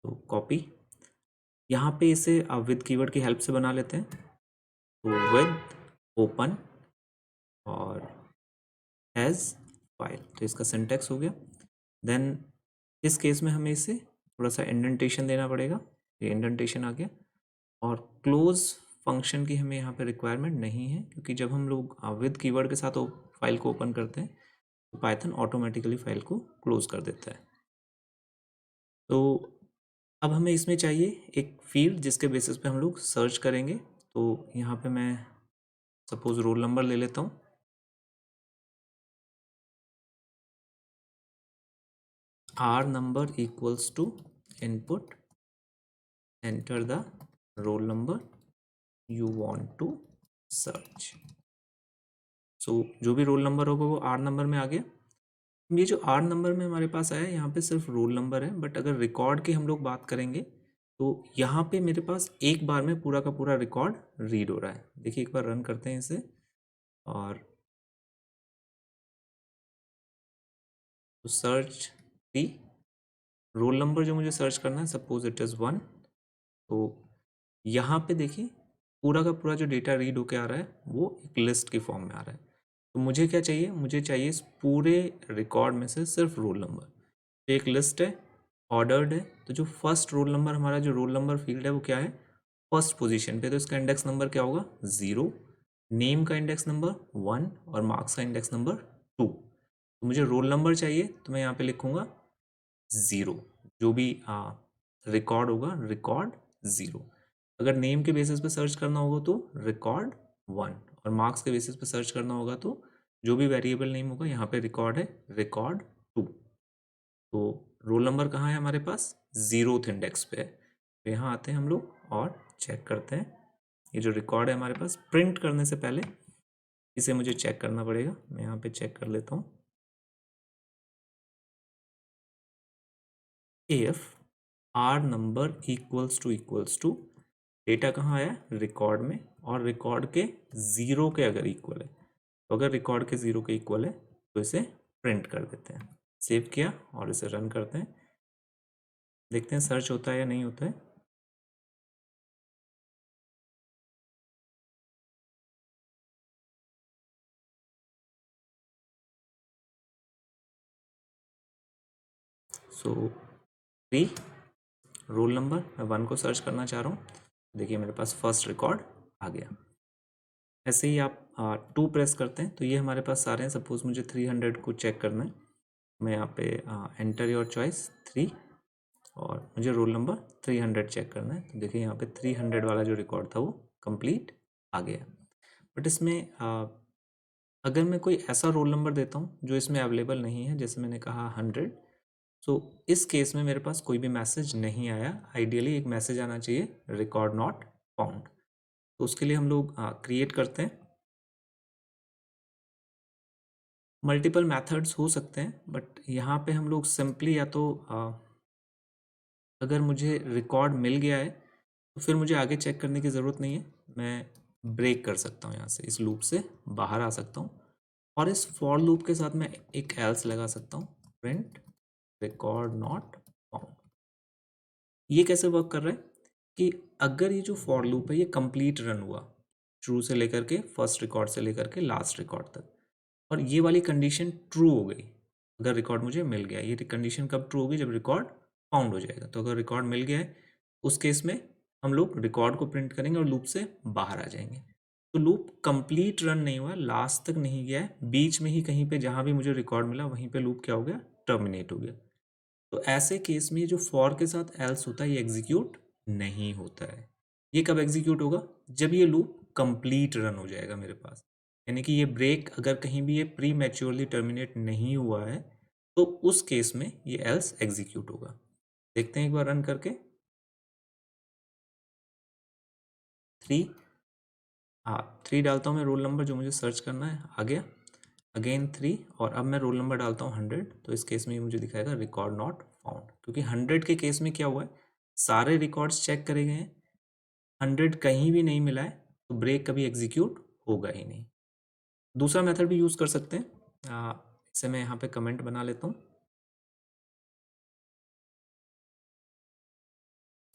तो कॉपी, यहाँ पे इसे विद कीवर्ड की हेल्प से बना लेते हैं। तो विद ओपन और एज फाइल, तो इसका सिंटैक्स हो गया। देन इस केस में हमें इसे थोड़ा सा इंडेंटेशन देना पड़ेगा, ये इंडेंटेशन आ गया। और क्लोज फंक्शन की हमें यहाँ पे रिक्वायरमेंट नहीं है क्योंकि जब हम लोग विद कीवर्ड के साथ फाइल को ओपन करते हैं तो पाइथन ऑटोमेटिकली फाइल को क्लोज कर देता है। तो अब हमें इसमें चाहिए एक फील्ड जिसके बेसिस पे हम लोग सर्च करेंगे। तो यहाँ पे मैं सपोज रोल नंबर ले लेता हूँ। R number equals to input, enter the roll number you want to search. So जो भी रोल नंबर होगा वो आर नंबर में आ गया। ये जो आर नंबर में हमारे पास आया, यहाँ पे सिर्फ रोल नंबर है, बट अगर रिकॉर्ड की हम लोग बात करेंगे तो यहाँ पे मेरे पास एक बार में पूरा का पूरा रिकॉर्ड रीड हो रहा है। देखिए एक बार रन करते हैं इसे और तो सर्च दी रोल नंबर जो मुझे सर्च करना है, सपोज इट इज़ 1। तो यहाँ पे देखिए पूरा का पूरा जो डेटा रीड होके आ रहा है वो एक लिस्ट की फॉर्म में आ रहा है। तो मुझे क्या चाहिए, मुझे चाहिए इस पूरे रिकॉर्ड में से सिर्फ रोल नंबर। एक लिस्ट है, ऑर्डर्ड है, तो जो फर्स्ट रोल नंबर, हमारा जो रोल नंबर फील्ड है वो क्या है, फर्स्ट पोजीशन पे, तो इसका इंडेक्स नंबर क्या होगा 0, नेम का इंडेक्स नंबर 1 और मार्क्स का इंडेक्स नंबर 2। तो मुझे रोल नंबर चाहिए तो मैं यहाँ पे लिखूंगा 0, जो भी रिकॉर्ड होगा रिकॉर्ड 0। अगर नेम के बेसिस पे सर्च करना होगा तो रिकॉर्ड 1 और मार्क्स के बेसिस पे सर्च करना होगा तो जो भी वेरिएबल नेम होगा यहाँ पे रिकॉर्ड है रिकॉर्ड 2। तो रोल नंबर कहाँ है हमारे पास, 0th इंडेक्स पे है। तो यहाँ आते हैं हम लोग और चेक करते हैं। ये जो रिकॉर्ड है हमारे पास, प्रिंट करने से पहले इसे मुझे चेक करना पड़ेगा। मैं यहाँ पे चेक कर लेता हूँ। If R number equals to data कहाँ आया, रिकॉर्ड में, और रिकॉर्ड के 0 के अगर इक्वल है, तो अगर रिकॉर्ड के 0 के इक्वल है तो इसे प्रिंट कर देते हैं। सेव किया और इसे रन करते हैं, देखते हैं सर्च होता है या नहीं होता है। सो 3 रोल नंबर, मैं 1 को सर्च करना चाह रहा हूँ, देखिए मेरे पास फर्स्ट रिकॉर्ड आ गया। ऐसे ही आप 2 प्रेस करते हैं तो ये हमारे पास सारे हैं। सपोज मुझे 300 को चेक करना है, मैं यहाँ पे एंटर योर चॉइस 3 और मुझे रोल नंबर 300 चेक करना है। तो देखिए यहाँ पे 300 वाला जो रिकॉर्ड था वो कंप्लीट आ गया। बट इसमें अगर मैं कोई ऐसा रोल नंबर देता हूँ जो इसमें अवेलेबल नहीं है, जैसे मैंने कहा 100, तो इस केस में मेरे पास कोई भी मैसेज नहीं आया। आइडियली एक मैसेज आना चाहिए रिकॉर्ड नॉट फाउंड। तो उसके लिए हम लोग क्रिएट करते हैं। मल्टीपल मेथड्स हो सकते हैं, बट यहाँ पे हम लोग सिंपली या तो अगर मुझे रिकॉर्ड मिल गया है तो फिर मुझे आगे चेक करने की ज़रूरत नहीं है। मैं ब्रेक कर सकता हूँ, यहाँ से इस लूप से बाहर आ सकता हूँ और इस फॉर लूप के साथ मैं एक एल्स लगा सकता हूँ, प्रिंट रिकॉर्ड नॉट फाउंड। ये कैसे वर्क कर रहा है कि अगर ये जो फॉर लूप है ये कंप्लीट रन हुआ, शुरू से लेकर के फर्स्ट रिकॉर्ड से लेकर के लास्ट रिकॉर्ड तक, और ये वाली कंडीशन ट्रू हो गई, अगर रिकॉर्ड मुझे मिल गया, ये कंडीशन कब ट्रू होगी, जब रिकॉर्ड फाउंड हो जाएगा। तो अगर रिकॉर्ड मिल गया है उस केस में हम लोग रिकॉर्ड को प्रिंट करेंगे और लूप से बाहर आ जाएंगे। तो लूप कंप्लीट रन नहीं हुआ, लास्ट तक नहीं गया है, बीच में ही कहीं पे जहां भी मुझे रिकॉर्ड मिला वहीं पे लूप क्या हो गया, टर्मिनेट हो गया। तो ऐसे केस में जो फॉर के साथ एल्स होता है ये एग्जीक्यूट नहीं होता है। ये कब एग्जीक्यूट होगा, जब ये लूप कंप्लीट रन हो जाएगा मेरे पास, यानी कि ये ब्रेक अगर कहीं भी ये प्री मैच्योरली टर्मिनेट नहीं हुआ है तो उस केस में ये एल्स एग्जीक्यूट होगा। देखते हैं एक बार रन करके। 3, हाँ 3 डालता हूँ मैं रोल नंबर जो मुझे सर्च करना है, आ गया। अगेन 3 और अब मैं रोल नंबर डालता हूँ 100, तो इस केस में ये मुझे दिखाएगा रिकॉर्ड नॉट फाउंड, क्योंकि 100 के केस में क्या हुआ है, सारे रिकॉर्ड्स चेक करे गए हैं, 100 कहीं भी नहीं मिला है, तो ब्रेक कभी एग्जीक्यूट होगा ही नहीं। दूसरा मेथड भी यूज़ कर सकते हैं, इसे मैं यहाँ पे कमेंट बना लेता हूँ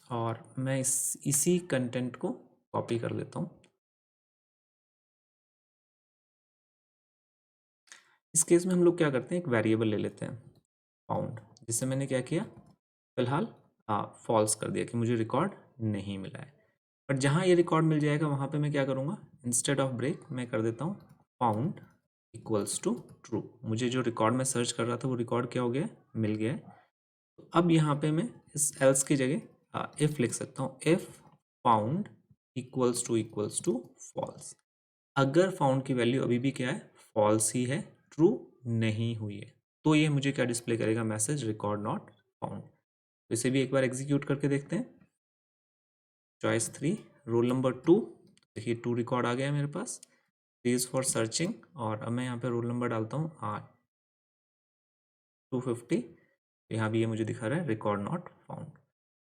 और मैं इसी कंटेंट को कॉपी कर लेता हूँ। इस केस में हम लोग क्या करते हैं, एक वेरिएबल ले लेते हैं फाउंड, जिससे मैंने क्या किया, फिलहाल फॉल्स कर दिया कि मुझे रिकॉर्ड नहीं मिला है। बट जहाँ ये रिकॉर्ड मिल जाएगा वहाँ पे मैं क्या करूँगा, इंस्टेड ऑफ ब्रेक मैं कर देता हूँ फाउंड इक्वल्स टू ट्रू। मुझे जो रिकॉर्ड में सर्च कर रहा था वो रिकॉर्ड क्या हो गया, मिल गया है। तो अब यहाँ पे मैं इस एल्स की जगह इफ लिख सकता हूँ, if found equals to false. अगर फाउंड की वैल्यू अभी भी क्या है, फॉल्स ही है, ट्रू नहीं हुई है, तो ये मुझे क्या डिस्प्ले करेगा, मैसेज रिकॉर्ड नॉट फाउंड। तो इसे भी एक बार एग्जीक्यूट करके देखते हैं। चॉइस 3 रोल नंबर 2, देखिए 2 रिकॉर्ड आ गया है मेरे पास, इज फॉर सर्चिंग, और अब मैं यहाँ पे रोल नंबर डालता हूँ 250, यहाँ भी ये मुझे दिखा रहा है रिकॉर्ड नॉट फाउंड।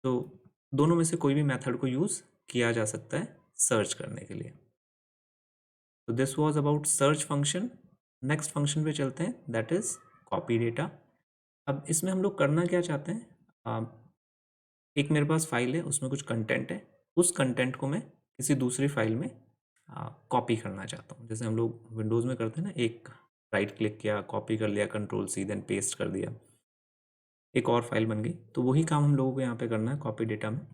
तो दोनों में से कोई भी मेथड को यूज़ किया जा सकता है सर्च करने के लिए। तो this was about search function. Next function पे चलते हैं, दैट इज़ कॉपी डेटा। अब इसमें हम लोग करना क्या चाहते हैं, एक मेरे पास फाइल है, उसमें कुछ कंटेंट है, उस कंटेंट को मैं किसी दूसरी फाइल में कॉपी करना चाहता हूँ। जैसे हम लोग विंडोज़ में करते हैं ना, एक राइट क्लिक किया, कॉपी कर लिया, कंट्रोल सी, देन पेस्ट कर दिया, एक और फाइल बन गई। तो वही काम हम लोगों को यहाँ पे करना है कॉपी डेटा में।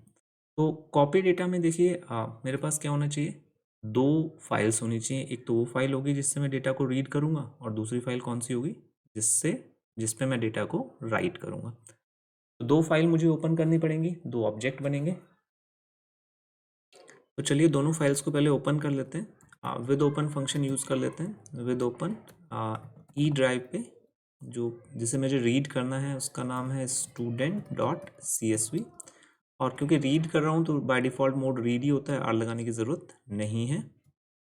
तो कॉपी डेटा में देखिए मेरे पास क्या होना चाहिए, 2 फाइल्स होनी चाहिए। एक तो वो फाइल होगी जिससे मैं डेटा को रीड करूँगा, और दूसरी फाइल कौन सी होगी, जिस पे मैं डेटा को राइट करूँगा। तो 2 फाइल मुझे ओपन करनी पड़ेंगी, 2 ऑब्जेक्ट बनेंगे। तो चलिए दोनों फाइल्स को पहले ओपन कर लेते हैं, विद ओपन फंक्शन यूज़ कर लेते हैं। विद ओपन ई ड्राइव पे जो जिसे मुझे रीड करना है उसका नाम है student.csv, और क्योंकि रीड कर रहा हूँ तो बाय डिफ़ॉल्ट मोड रीड ही होता है, आर लगाने की ज़रूरत नहीं है।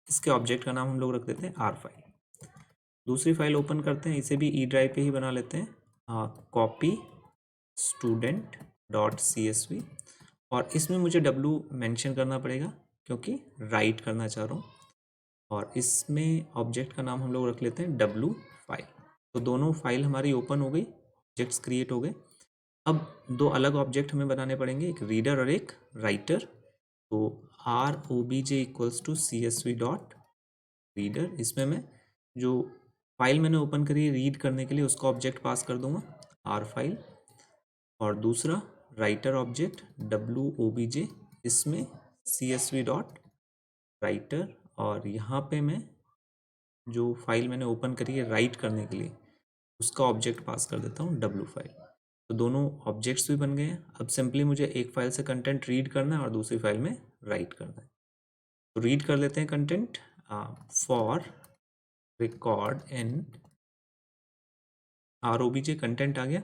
इसके ऑब्जेक्ट का नाम हम लोग रख देते हैं आर फाइल। दूसरी फाइल ओपन करते हैं, इसे भी ई ड्राइव पे ही बना लेते हैं, कॉपी student.csv, और इसमें मुझे w मेंशन करना पड़ेगा क्योंकि राइट करना चाह रहा हूँ, और इसमें ऑब्जेक्ट का नाम हम लोग रख लेते हैं w फाइल। तो दोनों फाइल हमारी ओपन हो गई, ऑब्जेक्ट्स क्रिएट हो गए। अब 2 अलग ऑब्जेक्ट हमें बनाने पड़ेंगे, एक रीडर और एक राइटर। तो R O B J equals to C S V dot reader, इसमें मैं जो फाइल मैंने ओपन करी है रीड करने के लिए उसका ऑब्जेक्ट पास कर दूंगा आर फाइल, और दूसरा writer object W O B J, इसमें C S V dot writer, और यहाँ पे मैं जो फाइल मैंने ओपन करी है राइट करने के लिए उसका ऑब्जेक्ट पास कर देता हूँ डब्ल्यू फाइल। तो दोनों ऑब्जेक्ट्स भी बन गए हैं। अब सिंपली मुझे एक फाइल से कंटेंट रीड करना है और दूसरी फाइल में राइट करना है। तो रीड कर लेते हैं content, for record in R O B J, content आ गया।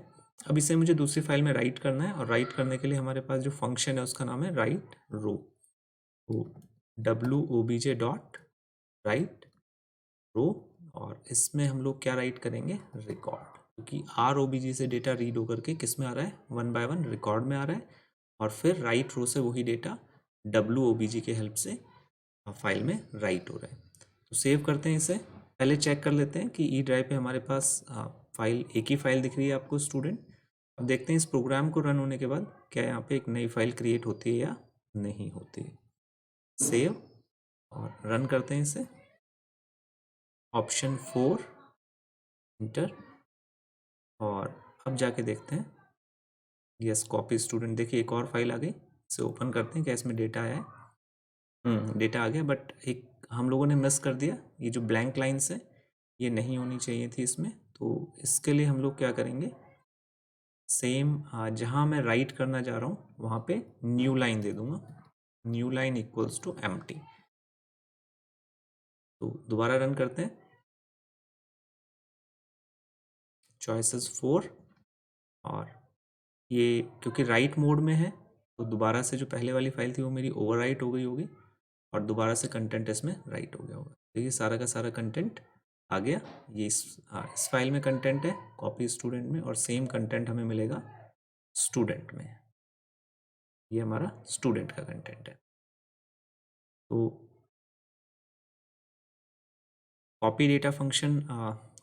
अब इसे मुझे दूसरी फाइल में राइट करना है, और राइट करने के लिए हमारे पास जो फंक्शन है उसका नाम है राइट रो। तो W O B J dot write row, और इसमें हम लोग क्या राइट करेंगे, रिकॉर्ड, क्योंकि आर ओ बी जी से डेटा रीड होकर के किस में आ रहा है, 1 बाय 1 रिकॉर्ड में आ रहा है, और फिर राइट रो से वही डेटा डब्ल्यू ओ बी जी के हेल्प से फाइल में राइट हो रहा है। तो सेव करते हैं इसे। पहले चेक कर लेते हैं कि ई ड्राइव पे हमारे पास फाइल, एक ही फाइल दिख रही है आपको स्टूडेंट। अब देखते हैं इस प्रोग्राम को रन होने के बाद क्या यहाँ पे एक नई फाइल क्रिएट होती है या नहीं होती है। सेव और रन करते हैं इसे। ऑप्शन 4 इंटर, और अब जाके देखते हैं, यस कॉपी स्टूडेंट, देखिए एक और फाइल आ गई। इसे ओपन करते हैं, क्या इसमें डेटा आया है, डेटा आ गया, बट एक हम लोगों ने मिस कर दिया, ये जो ब्लैंक लाइन्स है ये नहीं होनी चाहिए थी इसमें। तो इसके लिए हम लोग क्या करेंगे, सेम जहाँ मैं राइट करना चाह रहा हूँ वहाँ पे न्यू लाइन दे दूंगा, new line equals to empty. तो दोबारा रन करते हैं, चॉइसेस 4, और ये क्योंकि राइट मोड में है तो दोबारा से जो पहले वाली फाइल थी वो मेरी ओवर राइट हो गई होगी और दोबारा से कंटेंट इसमें राइट हो गया होगा। तो ये सारा का सारा कंटेंट आ गया। ये इस फाइल में कंटेंट है कॉपी स्टूडेंट में, और सेम कंटेंट हमें मिलेगा स्टूडेंट में। ये हमारा स्टूडेंट का कंटेंट है। तो कॉपी डेटा फंक्शन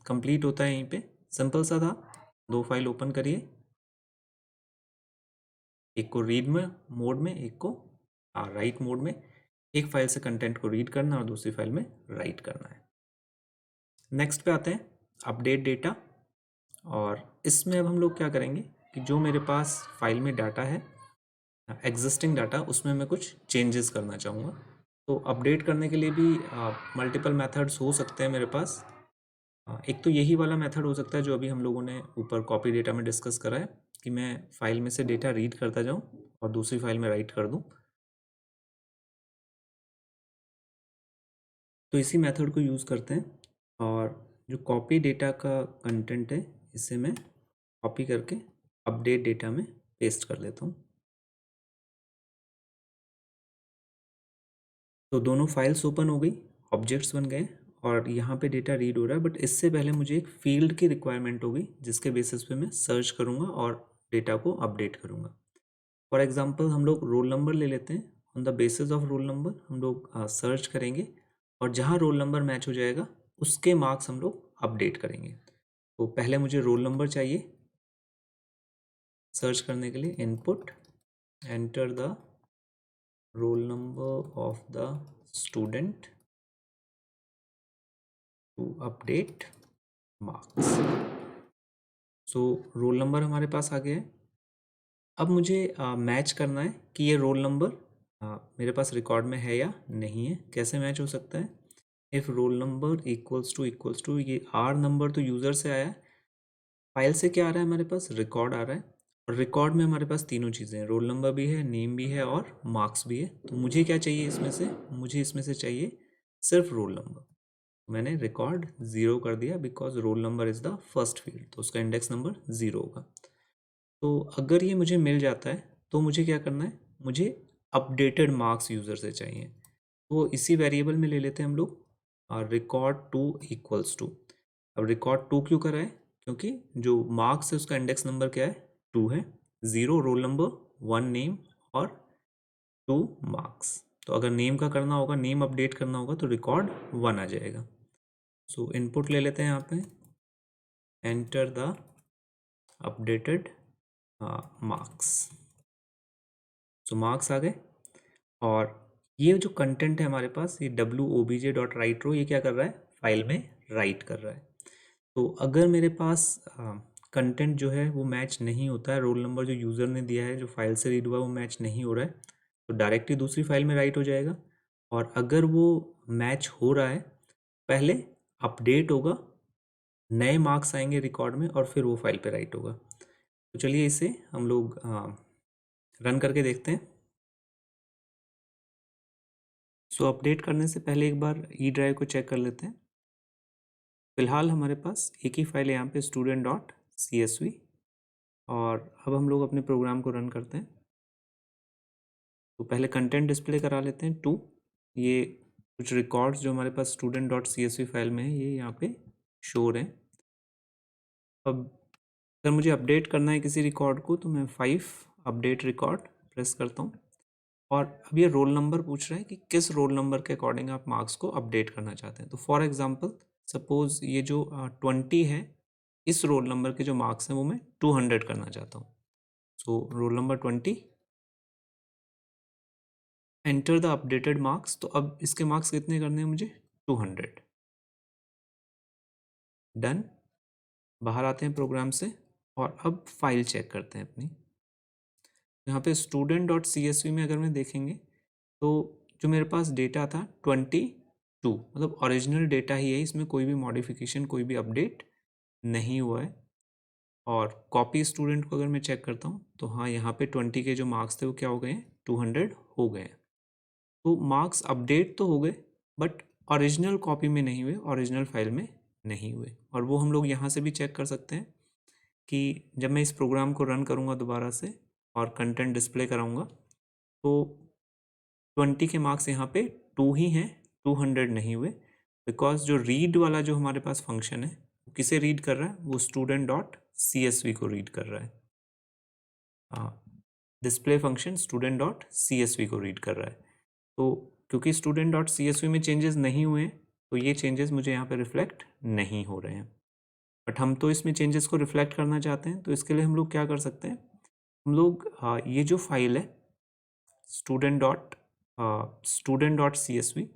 कंप्लीट होता है यहीं पे, सिंपल सा था। दो फाइल ओपन करिए, एक को रीड में मोड में, एक को राइट मोड में। एक फाइल से कंटेंट को रीड करना और दूसरी फाइल में राइट करना है। नेक्स्ट पे आते हैं, अपडेट डेटा। और इसमें अब हम लोग क्या करेंगे कि जो मेरे पास फाइल में डाटा है, एग्जिस्टिंग डाटा, उसमें मैं कुछ चेंजेस करना चाहूँगा। तो अपडेट करने के लिए भी मल्टीपल मेथड्स हो सकते हैं मेरे पास। एक तो यही वाला मेथड हो सकता है जो अभी हम लोगों ने ऊपर कॉपी डेटा में डिस्कस करा है, कि मैं फाइल में से डेटा रीड करता जाऊं और दूसरी फाइल में राइट कर दूं। तो इसी मेथड को यूज़ करते हैं, और जो कॉपी डेटा का कंटेंट है इसे मैं कॉपी करके अपडेट डेटा में पेस्ट कर लेता हूँ। तो दोनों फाइल्स ओपन हो गई, ऑब्जेक्ट्स बन गए, और यहाँ पे डेटा रीड हो रहा है। बट इससे पहले मुझे एक फील्ड की रिक्वायरमेंट होगी जिसके बेसिस पे मैं सर्च करूँगा और डेटा को अपडेट करूँगा। फॉर एग्जांपल हम लोग रोल नंबर ले लेते हैं। On the basis of roll number हम लोग सर्च करेंगे, और जहाँ रोल नंबर मैच हो जाएगा उसके मार्क्स हम लोग अपडेट करेंगे। तो पहले मुझे रोल नंबर चाहिए। सर्च करने के लिए input, enter the roll number of the student to update marks. So roll number हमारे पास आ गया है। अब मुझे मैच करना है कि ये रोल नंबर मेरे पास रिकॉर्ड में है या नहीं है। कैसे मैच हो सकता है, if roll number equals to ये आर नंबर तो यूज़र से आया है, फाइल से क्या आ रहा है हमारे पास, रिकॉर्ड आ रहा है। और रिकॉर्ड में हमारे पास तीनों चीज़ें हैं, रोल नंबर भी है, नेम भी है और मार्क्स भी है। तो मुझे क्या चाहिए इसमें से, मुझे इसमें से चाहिए सिर्फ रोल नंबर। मैंने रिकॉर्ड 0 कर दिया because roll number is the first field, तो उसका इंडेक्स नंबर 0 होगा। तो अगर ये मुझे मिल जाता है तो मुझे क्या करना है, मुझे अपडेटेड मार्क्स यूज़र से चाहिए। तो इसी वेरिएबल में ले लेते हैं हम लोग रिकॉर्ड टू इक्वल्स टू। अब रिकॉर्ड टू क्यों करा है, क्योंकि जो मार्क्स है उसका इंडेक्स नंबर क्या है, 2 है। 0 रोल नंबर, 1 नेम और 2 मार्क्स। तो अगर नेम का करना होगा, नेम अपडेट करना होगा तो रिकॉर्ड 1 आ जाएगा। सो इनपुट ले लेते हैं यहाँ पे, enter the updated marks. So marks आ गए। और ये जो कंटेंट है हमारे पास, ये WOBJ.WriteRow, ये क्या कर रहा है, फाइल में राइट कर रहा है। तो अगर मेरे पास कंटेंट जो है वो मैच नहीं होता है, रोल नंबर जो यूज़र ने दिया है जो फाइल से रीड हुआ है वो मैच नहीं हो रहा है, तो डायरेक्टली दूसरी फाइल में राइट हो जाएगा। और अगर वो मैच हो रहा है, पहले अपडेट होगा, नए मार्क्स आएंगे रिकॉर्ड में और फिर वो फाइल पे राइट होगा। तो चलिए इसे हम लोग रन करके देखते हैं। सो अपडेट करने से पहले एक बार ई ड्राइव को चेक कर लेते हैं। फिलहाल हमारे पास एक ही फाइल है यहाँ पे, student.csv। और अब हम लोग अपने प्रोग्राम को रन करते हैं। तो पहले कंटेंट डिस्प्ले करा लेते हैं 2। ये कुछ रिकॉर्ड्स जो हमारे पास student.csv फाइल में है ये यहाँ पे शो हो रहे हैं। अब अगर मुझे अपडेट करना है किसी रिकॉर्ड को तो मैं 5 अपडेट रिकॉर्ड प्रेस करता हूँ। और अब ये रोल नंबर पूछ रहा है कि किस रोल नंबर के अकॉर्डिंग आप मार्क्स को अपडेट करना चाहते हैं। तो फॉर एग्जांपल सपोज ये जो 20 है, इस रोल नंबर के जो मार्क्स हैं वो मैं 200 करना चाहता हूँ। सो roll number 20, enter the updated marks. तो अब इसके मार्क्स कितने करने हैं मुझे, 200। डन। बाहर आते हैं प्रोग्राम से और अब फाइल चेक करते हैं अपनी। यहाँ पे student.csv में अगर मैं देखेंगे तो जो मेरे पास डेटा था 20 2, मतलब ओरिजिनल डेटा ही है, इसमें कोई भी मॉडिफिकेशन, कोई भी अपडेट नहीं हुआ है। और कॉपी स्टूडेंट को अगर मैं चेक करता हूँ तो हाँ, यहाँ पे 20 के जो मार्क्स थे वो क्या हो गए हैं, 200 हो गए हैं। तो मार्क्स अपडेट तो हो गए बट ओरिजिनल कॉपी में नहीं हुए, ओरिजिनल फाइल में नहीं हुए। और वो हम लोग यहाँ से भी चेक कर सकते हैं कि जब मैं इस प्रोग्राम को रन करूँगा दोबारा से और कंटेंट डिस्प्ले कराऊँगा तो 20 के मार्क्स यहाँ पे 2 ही हैं, 200 नहीं हुए, बिकॉज जो रीड वाला जो हमारे पास फंक्शन है वो किसे रीड कर रहा है, वो student dot C S V को रीड कर रहा है। Display function student dot C S V को रीड कर रहा है। तो क्योंकि student dot C S V में चेंजेस नहीं हुए हैं तो ये चेंजेस मुझे यहाँ पे रिफ्लेक्ट नहीं हो रहे हैं। बट हम तो इसमें चेंजेस को रिफ्लेक्ट करना चाहते हैं, तो इसके लिए हम लोग क्या कर सकते हैं, हम लोग ये जो फाइल है student dot C S V,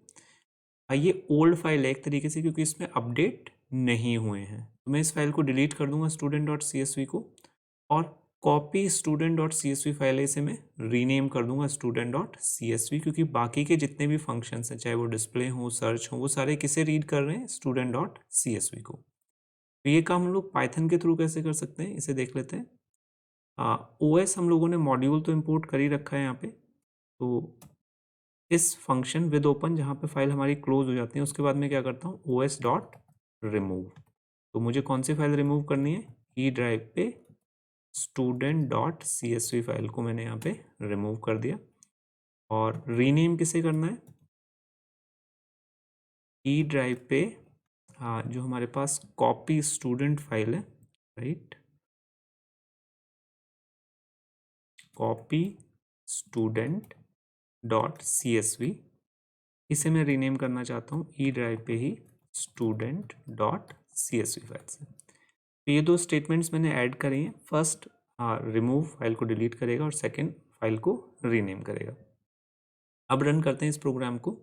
ये ओल्ड फाइल है एक तरीके से, क्योंकि इसमें अपडेट नहीं हुए हैं। तो मैं इस फाइल को डिलीट कर दूंगा student dot C S V को, और copy student dot C S V file है, इसे मैं रीनेम कर दूंगा student dot C S V, क्योंकि बाकी के जितने भी फंक्शंस हैं, चाहे वो डिस्प्ले हो, सर्च हो, वो सारे किसे रीड कर रहे हैं, student dot C S V को। तो ये काम हम लोग पाइथन के थ्रू कैसे कर सकते हैं, इसे देख लेते हैं। ओएस हम लोगों ने मॉड्यूल तो इम्पोर्ट कर ही रखा है यहाँ पे, तो इस फंक्शन विद ओपन जहाँ पे फाइल हमारी क्लोज हो जाती है, उसके बाद मैं क्या करता हूँ, ओ एस डॉट रिमूव। तो मुझे कौन सी फाइल रिमूव करनी है, ई ड्राइव पे student dot C S V file को मैंने यहाँ पे रिमूव कर दिया। और रीनेम किसे करना है, ई ड्राइव पे जो हमारे पास कॉपी स्टूडेंट फाइल है, right, copy student dot C S V, इसे मैं रीनेम करना चाहता हूँ ई ड्राइव पे ही student dot C S V file से। तो ये दो स्टेटमेंट्स मैंने ऐड करे हैं। फर्स्ट रिमूव फाइल को डिलीट करेगा और सेकंड फाइल को रीनेम करेगा। अब रन करते हैं इस प्रोग्राम को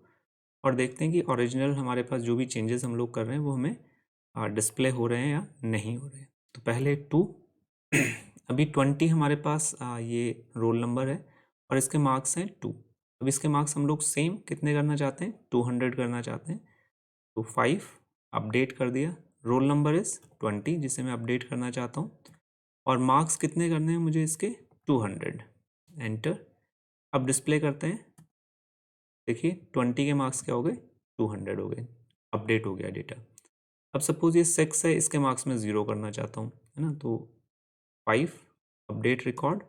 और देखते हैं कि ओरिजिनल हमारे पास जो भी चेंजेस हम लोग कर रहे हैं वो हमें डिस्प्ले हो रहे हैं या नहीं हो रहे हैं। तो पहले 2 अभी 20 हमारे पास ये रोल नंबर है और इसके मार्क्स हैं 2। अब इसके मार्क्स हम लोग सेम कितने करना चाहते हैं, 200 करना चाहते हैं। तो 5 अपडेट कर दिया, रोल नंबर इज़ 20 जिसे मैं अपडेट करना चाहता हूँ, और मार्क्स कितने करने हैं मुझे इसके, 200, एंटर। अब डिस्प्ले करते हैं, देखिए 20 के मार्क्स क्या हो गए, 200 हो गए, अपडेट हो गया डेटा। अब सपोज ये 6 है, इसके मार्क्स में 0 करना चाहता हूँ, है ना, तो 5 अपडेट रिकॉर्ड,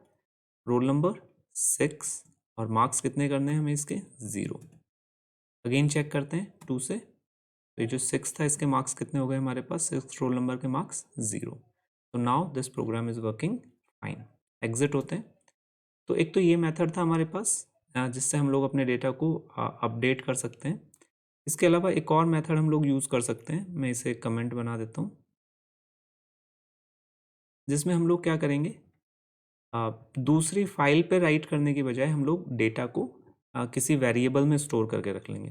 रोल नंबर 6, और मार्क्स कितने करने हैं हमें इसके, 0। अगेन चेक करते हैं 2 से, तो ये जो 6 था इसके मार्क्स कितने हो गए हमारे पास, 6 रोल नंबर के मार्क्स 0। तो now this program is working fine. Exit होते हैं। तो एक तो ये मेथड था हमारे पास जिससे हम लोग अपने डेटा को अपडेट कर सकते हैं। इसके अलावा एक और मेथड हम लोग यूज़ कर सकते हैं, मैं इसे कमेंट बना देता हूँ, जिसमें हम लोग क्या करेंगे, दूसरी फाइल पे राइट करने की बजाय हम लोग डेटा को किसी वेरिएबल में स्टोर करके रख लेंगे।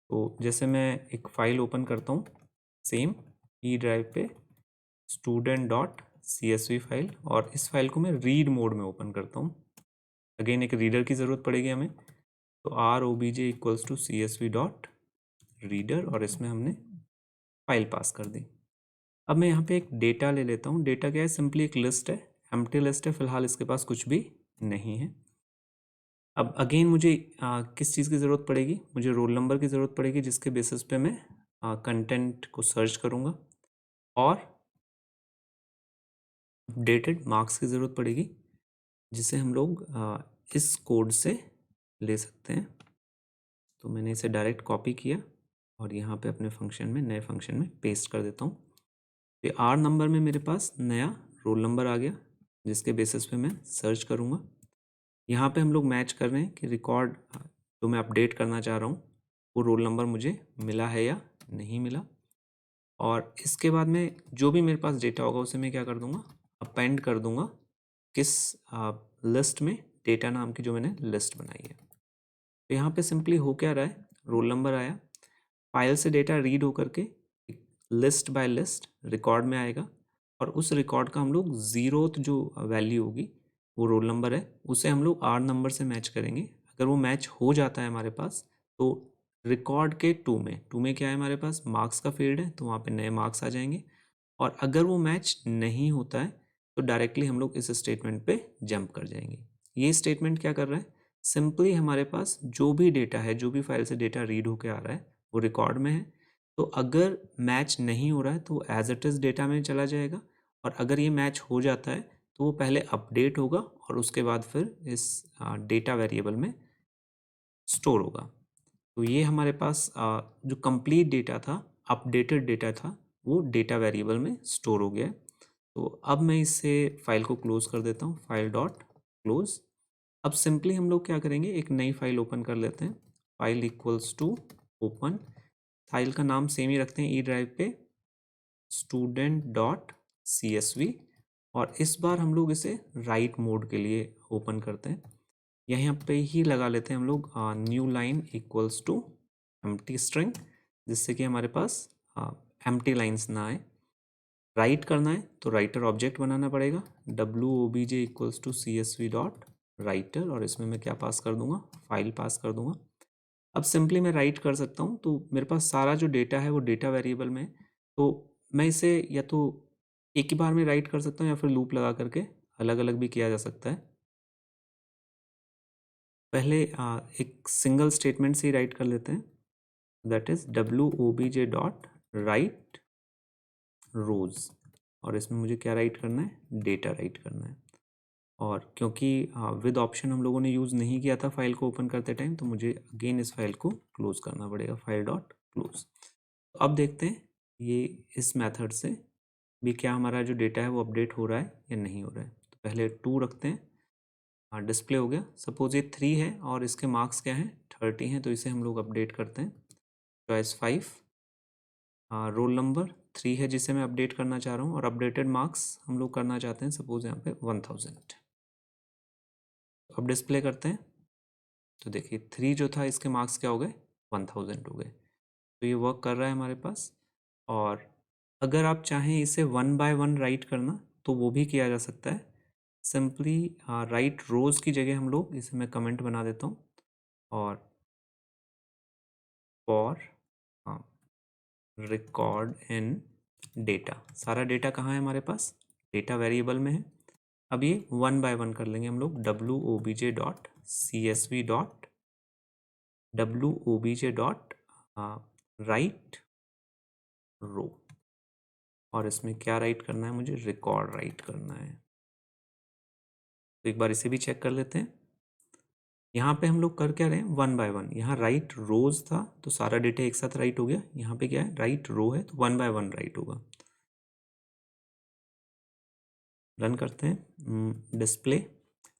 तो जैसे मैं एक फ़ाइल ओपन करता हूँ, सेम ई ड्राइव पे student dot C S V file, और इस फाइल को मैं रीड मोड में ओपन करता हूँ। अगेन एक रीडर की ज़रूरत पड़ेगी हमें, तो R O B J equals to C S V dot reader, और इसमें हमने फाइल पास कर दी। अब मैं यहाँ पे एक डेटा ले लेता हूँ। डेटा क्या है, सिंपली एक लिस्ट है, एम्प्टी लिस्ट है, फिलहाल इसके पास कुछ भी नहीं है। अब अगेन मुझे किस चीज़ की ज़रूरत पड़ेगी, मुझे रोल नंबर की ज़रूरत पड़ेगी, जिसके बेसिस पे मैं कंटेंट को सर्च करूँगा, और अपडेटेड मार्क्स की ज़रूरत पड़ेगी, जिसे हम लोग इस कोड से ले सकते हैं। तो मैंने इसे डायरेक्ट कॉपी किया और यहाँ पे अपने फंक्शन में, नए फंक्शन में पेस्ट कर देता हूँ। ये आर नंबर में मेरे पास नया रोल नंबर आ गया, जिसके बेसिस पे मैं सर्च करूँगा। यहाँ पे हम लोग मैच कर रहे हैं कि रिकॉर्ड जो मैं अपडेट करना चाह रहा हूँ वो रोल नंबर मुझे मिला है या नहीं मिला। और इसके बाद में जो भी मेरे पास डेटा होगा उसे मैं क्या कर दूँगा, अपेंड कर दूँगा किस लिस्ट में, डेटा नाम की जो मैंने लिस्ट बनाई है। तो यहाँ पे सिंपली हो क्या रहा है, रोल नंबर आया, फाइल से डेटा रीड होकर के लिस्ट बाय लिस्ट रिकॉर्ड में आएगा, और उस रिकॉर्ड का हम लोग 0th जो वैल्यू होगी वो रोल नंबर है, उसे हम लोग आर नंबर से मैच करेंगे। अगर वो मैच हो जाता है हमारे पास, तो रिकॉर्ड के टू में क्या है हमारे पास, मार्क्स का फील्ड है, तो वहाँ पे नए मार्क्स आ जाएंगे। और अगर वो मैच नहीं होता है तो डायरेक्टली हम लोग इस स्टेटमेंट पे जंप कर जाएंगे। ये स्टेटमेंट क्या कर रहा है, सिंपली हमारे पास जो भी डेटा है, जो भी फाइल से डेटा रीड होके आ रहा है वो रिकॉर्ड में है, तो अगर मैच नहीं हो रहा है तो एज इट इज़ डेटा में चला जाएगा, और अगर ये मैच हो जाता है तो वो पहले अपडेट होगा और उसके बाद फिर इस डेटा वेरिएबल में स्टोर होगा। तो ये हमारे पास जो कंप्लीट डेटा था, अपडेटेड डेटा था, वो डेटा वेरिएबल में स्टोर हो गया है। तो अब मैं इसे फाइल को क्लोज कर देता हूँ, फाइल डॉट क्लोज। अब सिंपली हम लोग क्या करेंगे, एक नई फाइल ओपन कर लेते हैं, file equals to open, file का नाम सेम ही रखते हैं ई ड्राइव पे, स्टूडेंट डॉट CSV, और इस बार हम लोग इसे राइट मोड के लिए ओपन करते हैं। यहाँ पे ही लगा लेते हैं हम लोग new line equals to empty string, जिससे कि हमारे पास एम्प्टी लाइन्स ना आए। राइट करना है तो राइटर ऑब्जेक्ट बनाना पड़ेगा, WOBJ equals to CSV dot writer, और इसमें मैं क्या पास कर दूंगा, फाइल पास कर दूंगा। अब सिंपली मैं राइट कर सकता हूँ, तो मेरे पास सारा जो डेटा है वो डेटा वेरिएबल में है, तो मैं इसे या तो एक ही बार में राइट कर सकता हूँ या फिर लूप लगा करके अलग अलग भी किया जा सकता है। पहले एक सिंगल स्टेटमेंट से ही राइट कर लेते हैं, that is WOBJ dot write rows, और इसमें मुझे क्या राइट करना है, डेटा राइट करना है। और क्योंकि विद ऑप्शन हम लोगों ने यूज़ नहीं किया था फाइल को ओपन करते टाइम, तो मुझे अगेन इस फाइल को क्लोज करना पड़ेगा, फाइल डॉट क्लोज। तो अब देखते हैं ये इस मेथड से भी क्या हमारा जो डेटा है वो अपडेट हो रहा है या नहीं हो रहा है। तो पहले 2 रखते हैं, डिस्प्ले हो गया। सपोज ये 3 है और इसके मार्क्स क्या हैं, 30 हैं, तो इसे हम लोग अपडेट करते हैं, चॉइस 5। रोल नंबर 3 है जिसे मैं अपडेट करना चाह रहा हूँ, और अपडेटेड मार्क्स हम लोग करना चाहते हैं सपोज यहाँ पे 1000। अब डिस्प्ले करते हैं, तो देखिए 3 जो था इसके मार्क्स क्या हो गए, 1000 हो गए। तो ये वर्क कर रहा है हमारे पास। और अगर आप चाहें इसे 1 बाय 1 राइट करना तो वो भी किया जा सकता है। सिंपली राइट रोज की जगह हम लोग इसे, मैं कमेंट बना देता हूँ, और फॉर रिकॉर्ड इन डेटा, सारा डेटा कहाँ है हमारे पास, डेटा वेरिएबल में है। अब ये 1 बाय 1 कर लेंगे हम लोग, WOBJ dot CSV dot WOBJ dot write row, और इसमें क्या राइट करना है, मुझे रिकॉर्ड राइट करना है। तो एक बार इसे भी चेक कर लेते हैं। यहाँ पे हम लोग कर क्या रहे हैं, 1 बाय 1। यहाँ राइट रोज था तो सारा डेटा एक साथ राइट हो गया, यहाँ पे क्या है, राइट रो है तो 1 बाय 1 राइट होगा। रन करते हैं, डिस्प्ले।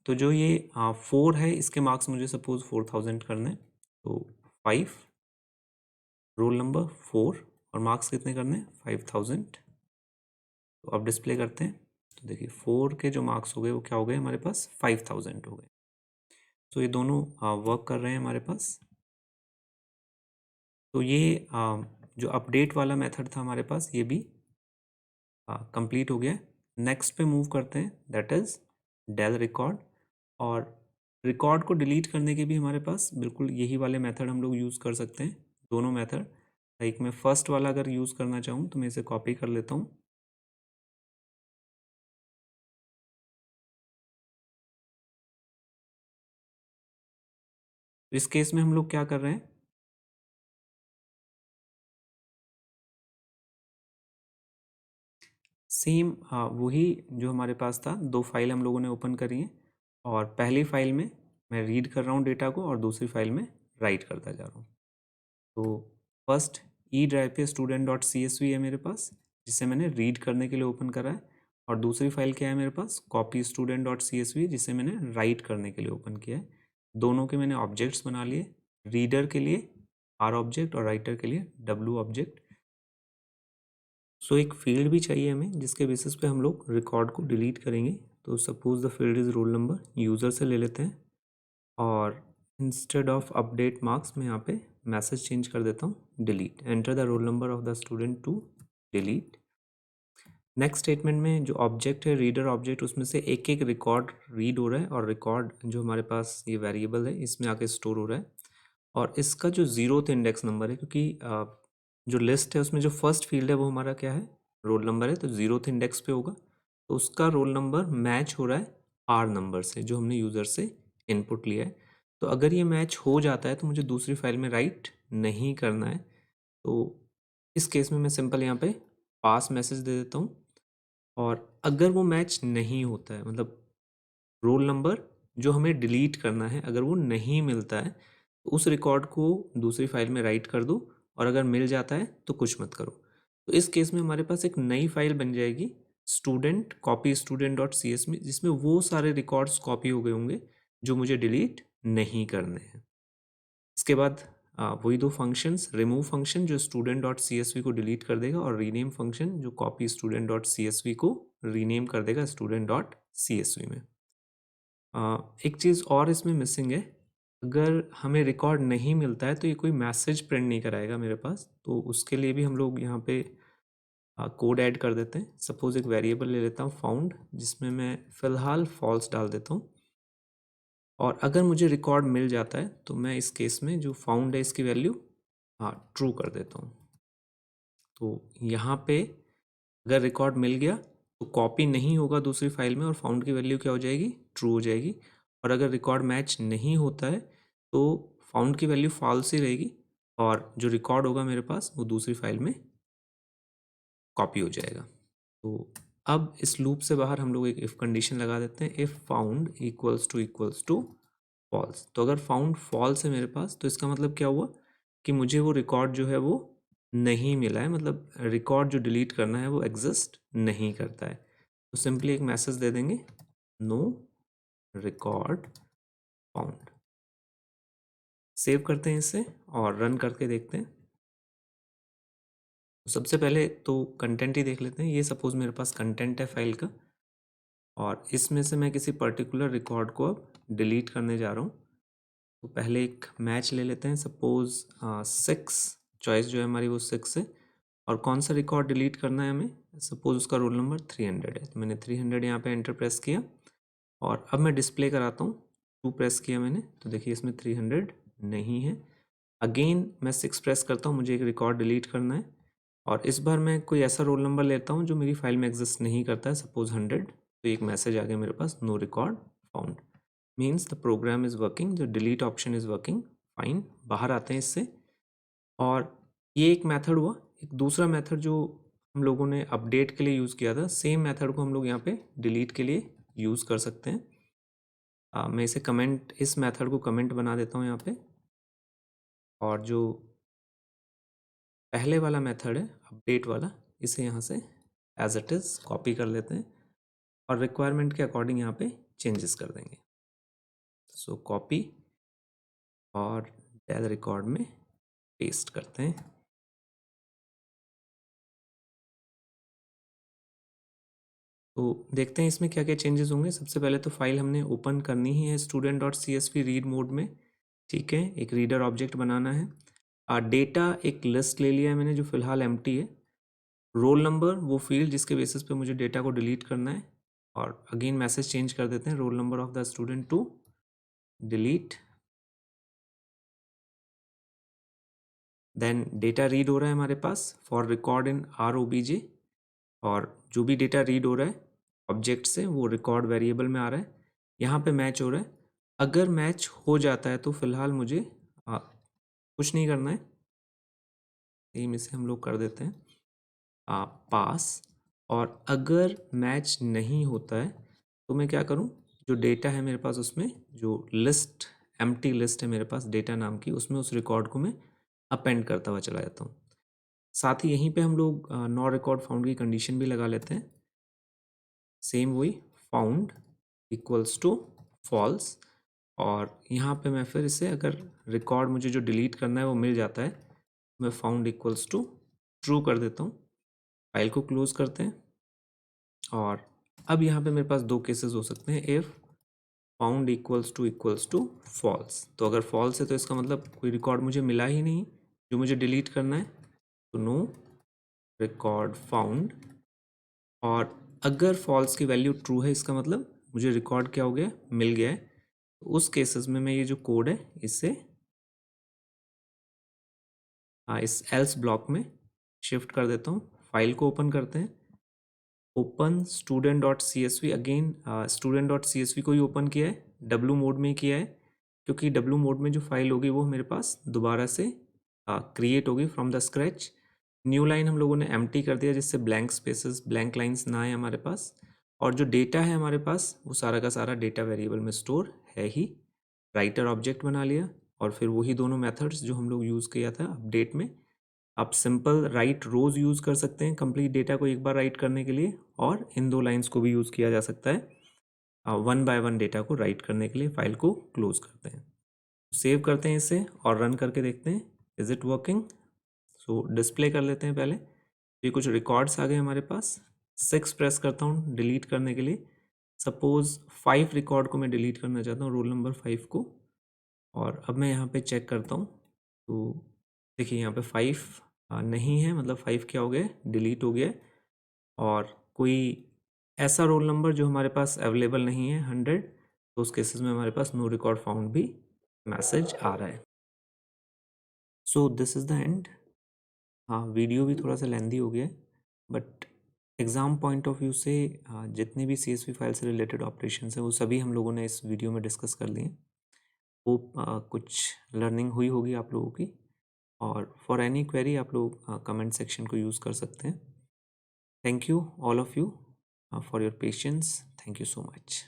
तो जो ये 4 है इसके मार्क्स मुझे सपोज 4000 करने हैं, तो 5, रोल नंबर 4, और मार्क्स कितने करने हैं, 5000। तो अब डिस्प्ले करते हैं, तो देखिए 4 के जो मार्क्स हो गए वो क्या हो गए हमारे पास, 5000 हो गए। तो ये दोनों वर्क कर रहे हैं हमारे पास। तो ये जो अपडेट वाला मेथड था हमारे पास, ये भी कंप्लीट हो गया। नेक्स्ट पे मूव करते हैं, दैट इज़ डेल रिकॉर्ड। और रिकॉर्ड को डिलीट करने के भी हमारे पास बिल्कुल यही वाले मेथड हम लोग यूज़ कर सकते हैं, दोनों मेथड। लाइक मैं फर्स्ट वाला अगर यूज़ करना चाहूँ तो मैं इसे कॉपी कर लेता हूँ, इस केस में हम लोग क्या कर रहे हैं, सेम वही जो हमारे पास था, 2 फाइल हम लोगों ने ओपन करी हैं, और पहली फाइल में मैं रीड कर रहा हूँ डेटा को और दूसरी फाइल में राइट करता जा रहा हूँ। तो फर्स्ट ई ड्राइव पे स्टूडेंट डॉट CSV है मेरे पास, जिसे मैंने रीड करने के लिए ओपन करा है, और दूसरी फाइल क्या है मेरे पास, कॉपी स्टूडेंट डॉट CSV, जिसे मैंने राइट करने के लिए ओपन किया है। दोनों के मैंने ऑब्जेक्ट्स बना लिए, रीडर के लिए R ऑब्जेक्ट और राइटर के लिए W ऑब्जेक्ट। सो एक फील्ड भी चाहिए हमें जिसके बेसिस पे हम लोग रिकॉर्ड को डिलीट करेंगे। तो suppose the field is roll number, user से ले लेते हैं, और इंस्टेड ऑफ अपडेट मार्क्स मैं यहाँ पे मैसेज चेंज कर देता हूँ, delete, enter the roll number of the student to delete. Next statement में जो ऑब्जेक्ट है रीडर ऑब्जेक्ट, उसमें से एक एक रिकॉर्ड रीड हो रहा है, और रिकॉर्ड जो हमारे पास ये वेरिएबल है इसमें आके स्टोर हो रहा है। और इसका जो 0th इंडेक्स नंबर है, क्योंकि जो लिस्ट है उसमें जो फर्स्ट फील्ड है वो हमारा क्या है, रोल नंबर है, तो 0th इंडेक्स पे होगा, तो उसका रोल नंबर मैच हो रहा है आर नंबर से जो हमने यूज़र से इनपुट लिया है। तो अगर ये मैच हो जाता है तो मुझे दूसरी फाइल में राइट नहीं करना है। तो इस केस में मैं सिंपल यहाँ पे पास मैसेज दे देता हूँ, और अगर वो मैच नहीं होता है, मतलब रोल नंबर जो हमें डिलीट करना है अगर वो नहीं मिलता है, तो उस रिकॉर्ड को दूसरी फाइल में राइट कर दो, और अगर मिल जाता है तो कुछ मत करो। तो इस केस में हमारे पास एक नई फाइल बन जाएगी student copy student dot C S में, जिसमें वो सारे रिकॉर्ड्स कॉपी हो गए होंगे जो मुझे डिलीट नहीं करने हैं। इसके बाद वही दो फंक्शंस, रिमूव फंक्शन जो student dot C S V को डिलीट कर देगा, और रीनेम फंक्शन जो copy student dot C S V को रीनेम कर देगा student dot C S V में। एक चीज़ और इसमें मिसिंग है, अगर हमें रिकॉर्ड नहीं मिलता है तो ये कोई मैसेज प्रिंट नहीं कराएगा मेरे पास, तो उसके लिए भी हम लोग यहाँ पे कोड ऐड कर देते हैं। सपोज एक वेरिएबल ले लेता हूँ फाउंड, जिसमें मैं फ़िलहाल फॉल्स डाल देता हूँ, और अगर मुझे रिकॉर्ड मिल जाता है तो मैं इस केस में जो फाउंड है इसकी वैल्यू ट्रू कर देता हूँ। तो यहाँ पे अगर रिकॉर्ड मिल गया तो कॉपी नहीं होगा दूसरी फाइल में, और फाउंड की वैल्यू क्या हो जाएगी, ट्रू हो जाएगी। और अगर रिकॉर्ड मैच नहीं होता है तो फाउंड की वैल्यू फॉल्स ही रहेगी, और जो रिकॉर्ड होगा मेरे पास वो दूसरी फाइल में कॉपी हो जाएगा। तो अब इस लूप से बाहर हम लोग एक इफ़ कंडीशन लगा देते हैं, if found equals to false. तो अगर फाउंड फॉल्स है मेरे पास तो इसका मतलब क्या हुआ कि मुझे वो रिकॉर्ड जो है वो नहीं मिला है, मतलब रिकॉर्ड जो डिलीट करना है वो एग्जिस्ट नहीं करता है। तो सिंपली एक मैसेज दे देंगे, नो रिकॉर्ड फाउंड। सेव करते हैं इसे और रन करके देखते हैं। तो सबसे पहले तो कंटेंट ही देख लेते हैं। ये सपोज मेरे पास कंटेंट है फाइल का, और इसमें से मैं किसी पर्टिकुलर रिकॉर्ड को अब डिलीट करने जा रहा हूँ। तो पहले एक मैच ले लेते हैं, सपोज 6, चॉइस जो है हमारी वो 6 है, और कौन सा रिकॉर्ड डिलीट करना है हमें, सपोज उसका रोल नंबर 300 है, तो मैंने 300 यहाँ पे एंटर प्रेस किया, और अब मैं डिस्प्ले कराता हूँ, 2 प्रेस किया मैंने, तो देखिए इसमें 300 नहीं है। अगेन मैं 6 प्रेस करता हूँ, मुझे एक रिकॉर्ड डिलीट करना है, और इस बार मैं कोई ऐसा रोल नंबर लेता हूँ जो मेरी फाइल में एग्जिस्ट नहीं करता है, सपोज 100। तो एक मैसेज आ गया मेरे पास, no record found, means the program is working, जो delete option is working fine. बाहर आते हैं इससे, और ये एक मेथड हुआ। एक दूसरा मेथड जो हम लोगों ने अपडेट के लिए यूज़ किया था, सेम मेथड को हम लोग यहाँ पे डिलीट के लिए यूज़ कर सकते हैं। मैं इसे कमेंट, इस मेथड को कमेंट बना देता हूँ यहाँ पे, और जो पहले वाला मेथड है अपडेट वाला, इसे यहाँ से एज इट इज़ कॉपी कर लेते हैं, और रिक्वायरमेंट के अकॉर्डिंग यहाँ पे चेंजेस कर देंगे। सो कॉपी और डेल रिकॉर्ड में पेस्ट करते हैं। तो देखते हैं इसमें क्या क्या चेंजेस होंगे। सबसे पहले तो फाइल हमने ओपन करनी ही है student dot C S P read mode में, ठीक है। एक रीडर ऑब्जेक्ट बनाना है। डेटा एक लिस्ट ले लिया है मैंने जो फिलहाल एम्प्टी है। रोल नंबर वो फील्ड जिसके बेसिस पे मुझे डेटा को डिलीट करना है, और अगेन मैसेज चेंज कर देते हैं, roll number of the student to delete. Then data read हो रहा है हमारे पास for record in R O B J, और जो भी डेटा रीड हो रहा है ऑब्जेक्ट से वो रिकॉर्ड वेरिएबल में आ रहा है। यहाँ पे मैच हो रहा है। अगर मैच हो जाता है तो फिलहाल मुझे कुछ नहीं करना है, सेम इसे हम लोग कर देते हैं पास। और अगर मैच नहीं होता है तो मैं क्या करूं, जो डेटा है मेरे पास उसमें जो लिस्ट, एम्प्टी लिस्ट है मेरे पास डेटा नाम की, उसमें उस रिकॉर्ड को मैं अपेंड करता हुआ चला जाता हूँ। साथ ही यहीं पे हम लोग नो रिकॉर्ड फाउंड की कंडीशन भी लगा लेते हैं, सेम वही फाउंड इक्वल्स टू फॉल्स। और यहाँ पे मैं फिर इसे, अगर रिकॉर्ड मुझे जो डिलीट करना है वो मिल जाता है, मैं फाउंड इक्वल्स टू ट्रू कर देता हूँ। फाइल को क्लोज करते हैं, और अब यहाँ पे मेरे पास दो केसेस हो सकते हैं, if found equals to false. तो अगर फॉल्स है तो इसका मतलब कोई रिकॉर्ड मुझे मिला ही नहीं जो मुझे डिलीट करना है, तो नो रिकॉर्ड फाउंड। और अगर फॉल्स की वैल्यू ट्रू है इसका मतलब मुझे रिकॉर्ड क्या हो गया, मिल गया है। तो उस केसेस में मैं ये जो कोड है इसे इस एल्स ब्लॉक में शिफ्ट कर देता हूँ। फाइल को ओपन करते हैं, ओपन student.csv। अगेन student.csv को ही ओपन किया है, W मोड में किया है, क्योंकि W मोड में जो फाइल होगी वो मेरे पास दोबारा से क्रिएट होगी from the scratch. New line हम लोगों ने एम्प्टी कर दिया, जिससे ब्लैंक स्पेसेस, ब्लैंक लाइंस ना आए हमारे पास, और जो डेटा है हमारे पास वो सारा का सारा डेटा वेरिएबल में स्टोर है ही। राइटर ऑब्जेक्ट बना लिया, और फिर वही दोनों मेथड्स जो हम लोग यूज़ किया था अपडेट में। आप सिंपल राइट रोज यूज़ कर सकते हैं कंप्लीट डेटा को एक बार राइट करने के लिए, और इन दो लाइंस को भी यूज़ किया जा सकता है वन बाय वन डेटा को राइट करने के लिए। फाइल को क्लोज करते हैं, सेव करते हैं इसे और रन करके देखते हैं is it working. So display कर लेते हैं पहले। ये कुछ रिकॉर्ड्स आ गए हमारे पास। 6 प्रेस करता हूँ डिलीट करने के लिए। सपोज 5 रिकॉर्ड को मैं डिलीट करना चाहता हूँ, रोल नंबर 5 को, और अब मैं यहाँ पे चेक करता हूँ। तो देखिए यहाँ पे 5 नहीं है, मतलब 5 क्या हो गया, डिलीट हो गया। और कोई ऐसा रोल नंबर जो हमारे पास अवेलेबल नहीं है 100, तो उस केसेस में हमारे पास नो रिकॉर्ड फाउंड भी मैसेज आ रहा है। So this is the end. हाँ, वीडियो भी थोड़ा सा लेंदी हो गया है, but exam point of view से जितने भी CSV फाइल से रिलेटेड ऑपरेशन है वो सभी हम लोगों ने इस वीडियो में डिस्कस कर लिए। होप कुछ लर्निंग हुई होगी आप लोगों की, और फॉर एनी क्वेरी आप लोग कमेंट सेक्शन को यूज़ कर सकते हैं। Thank you all of you for your patience. Thank you so much.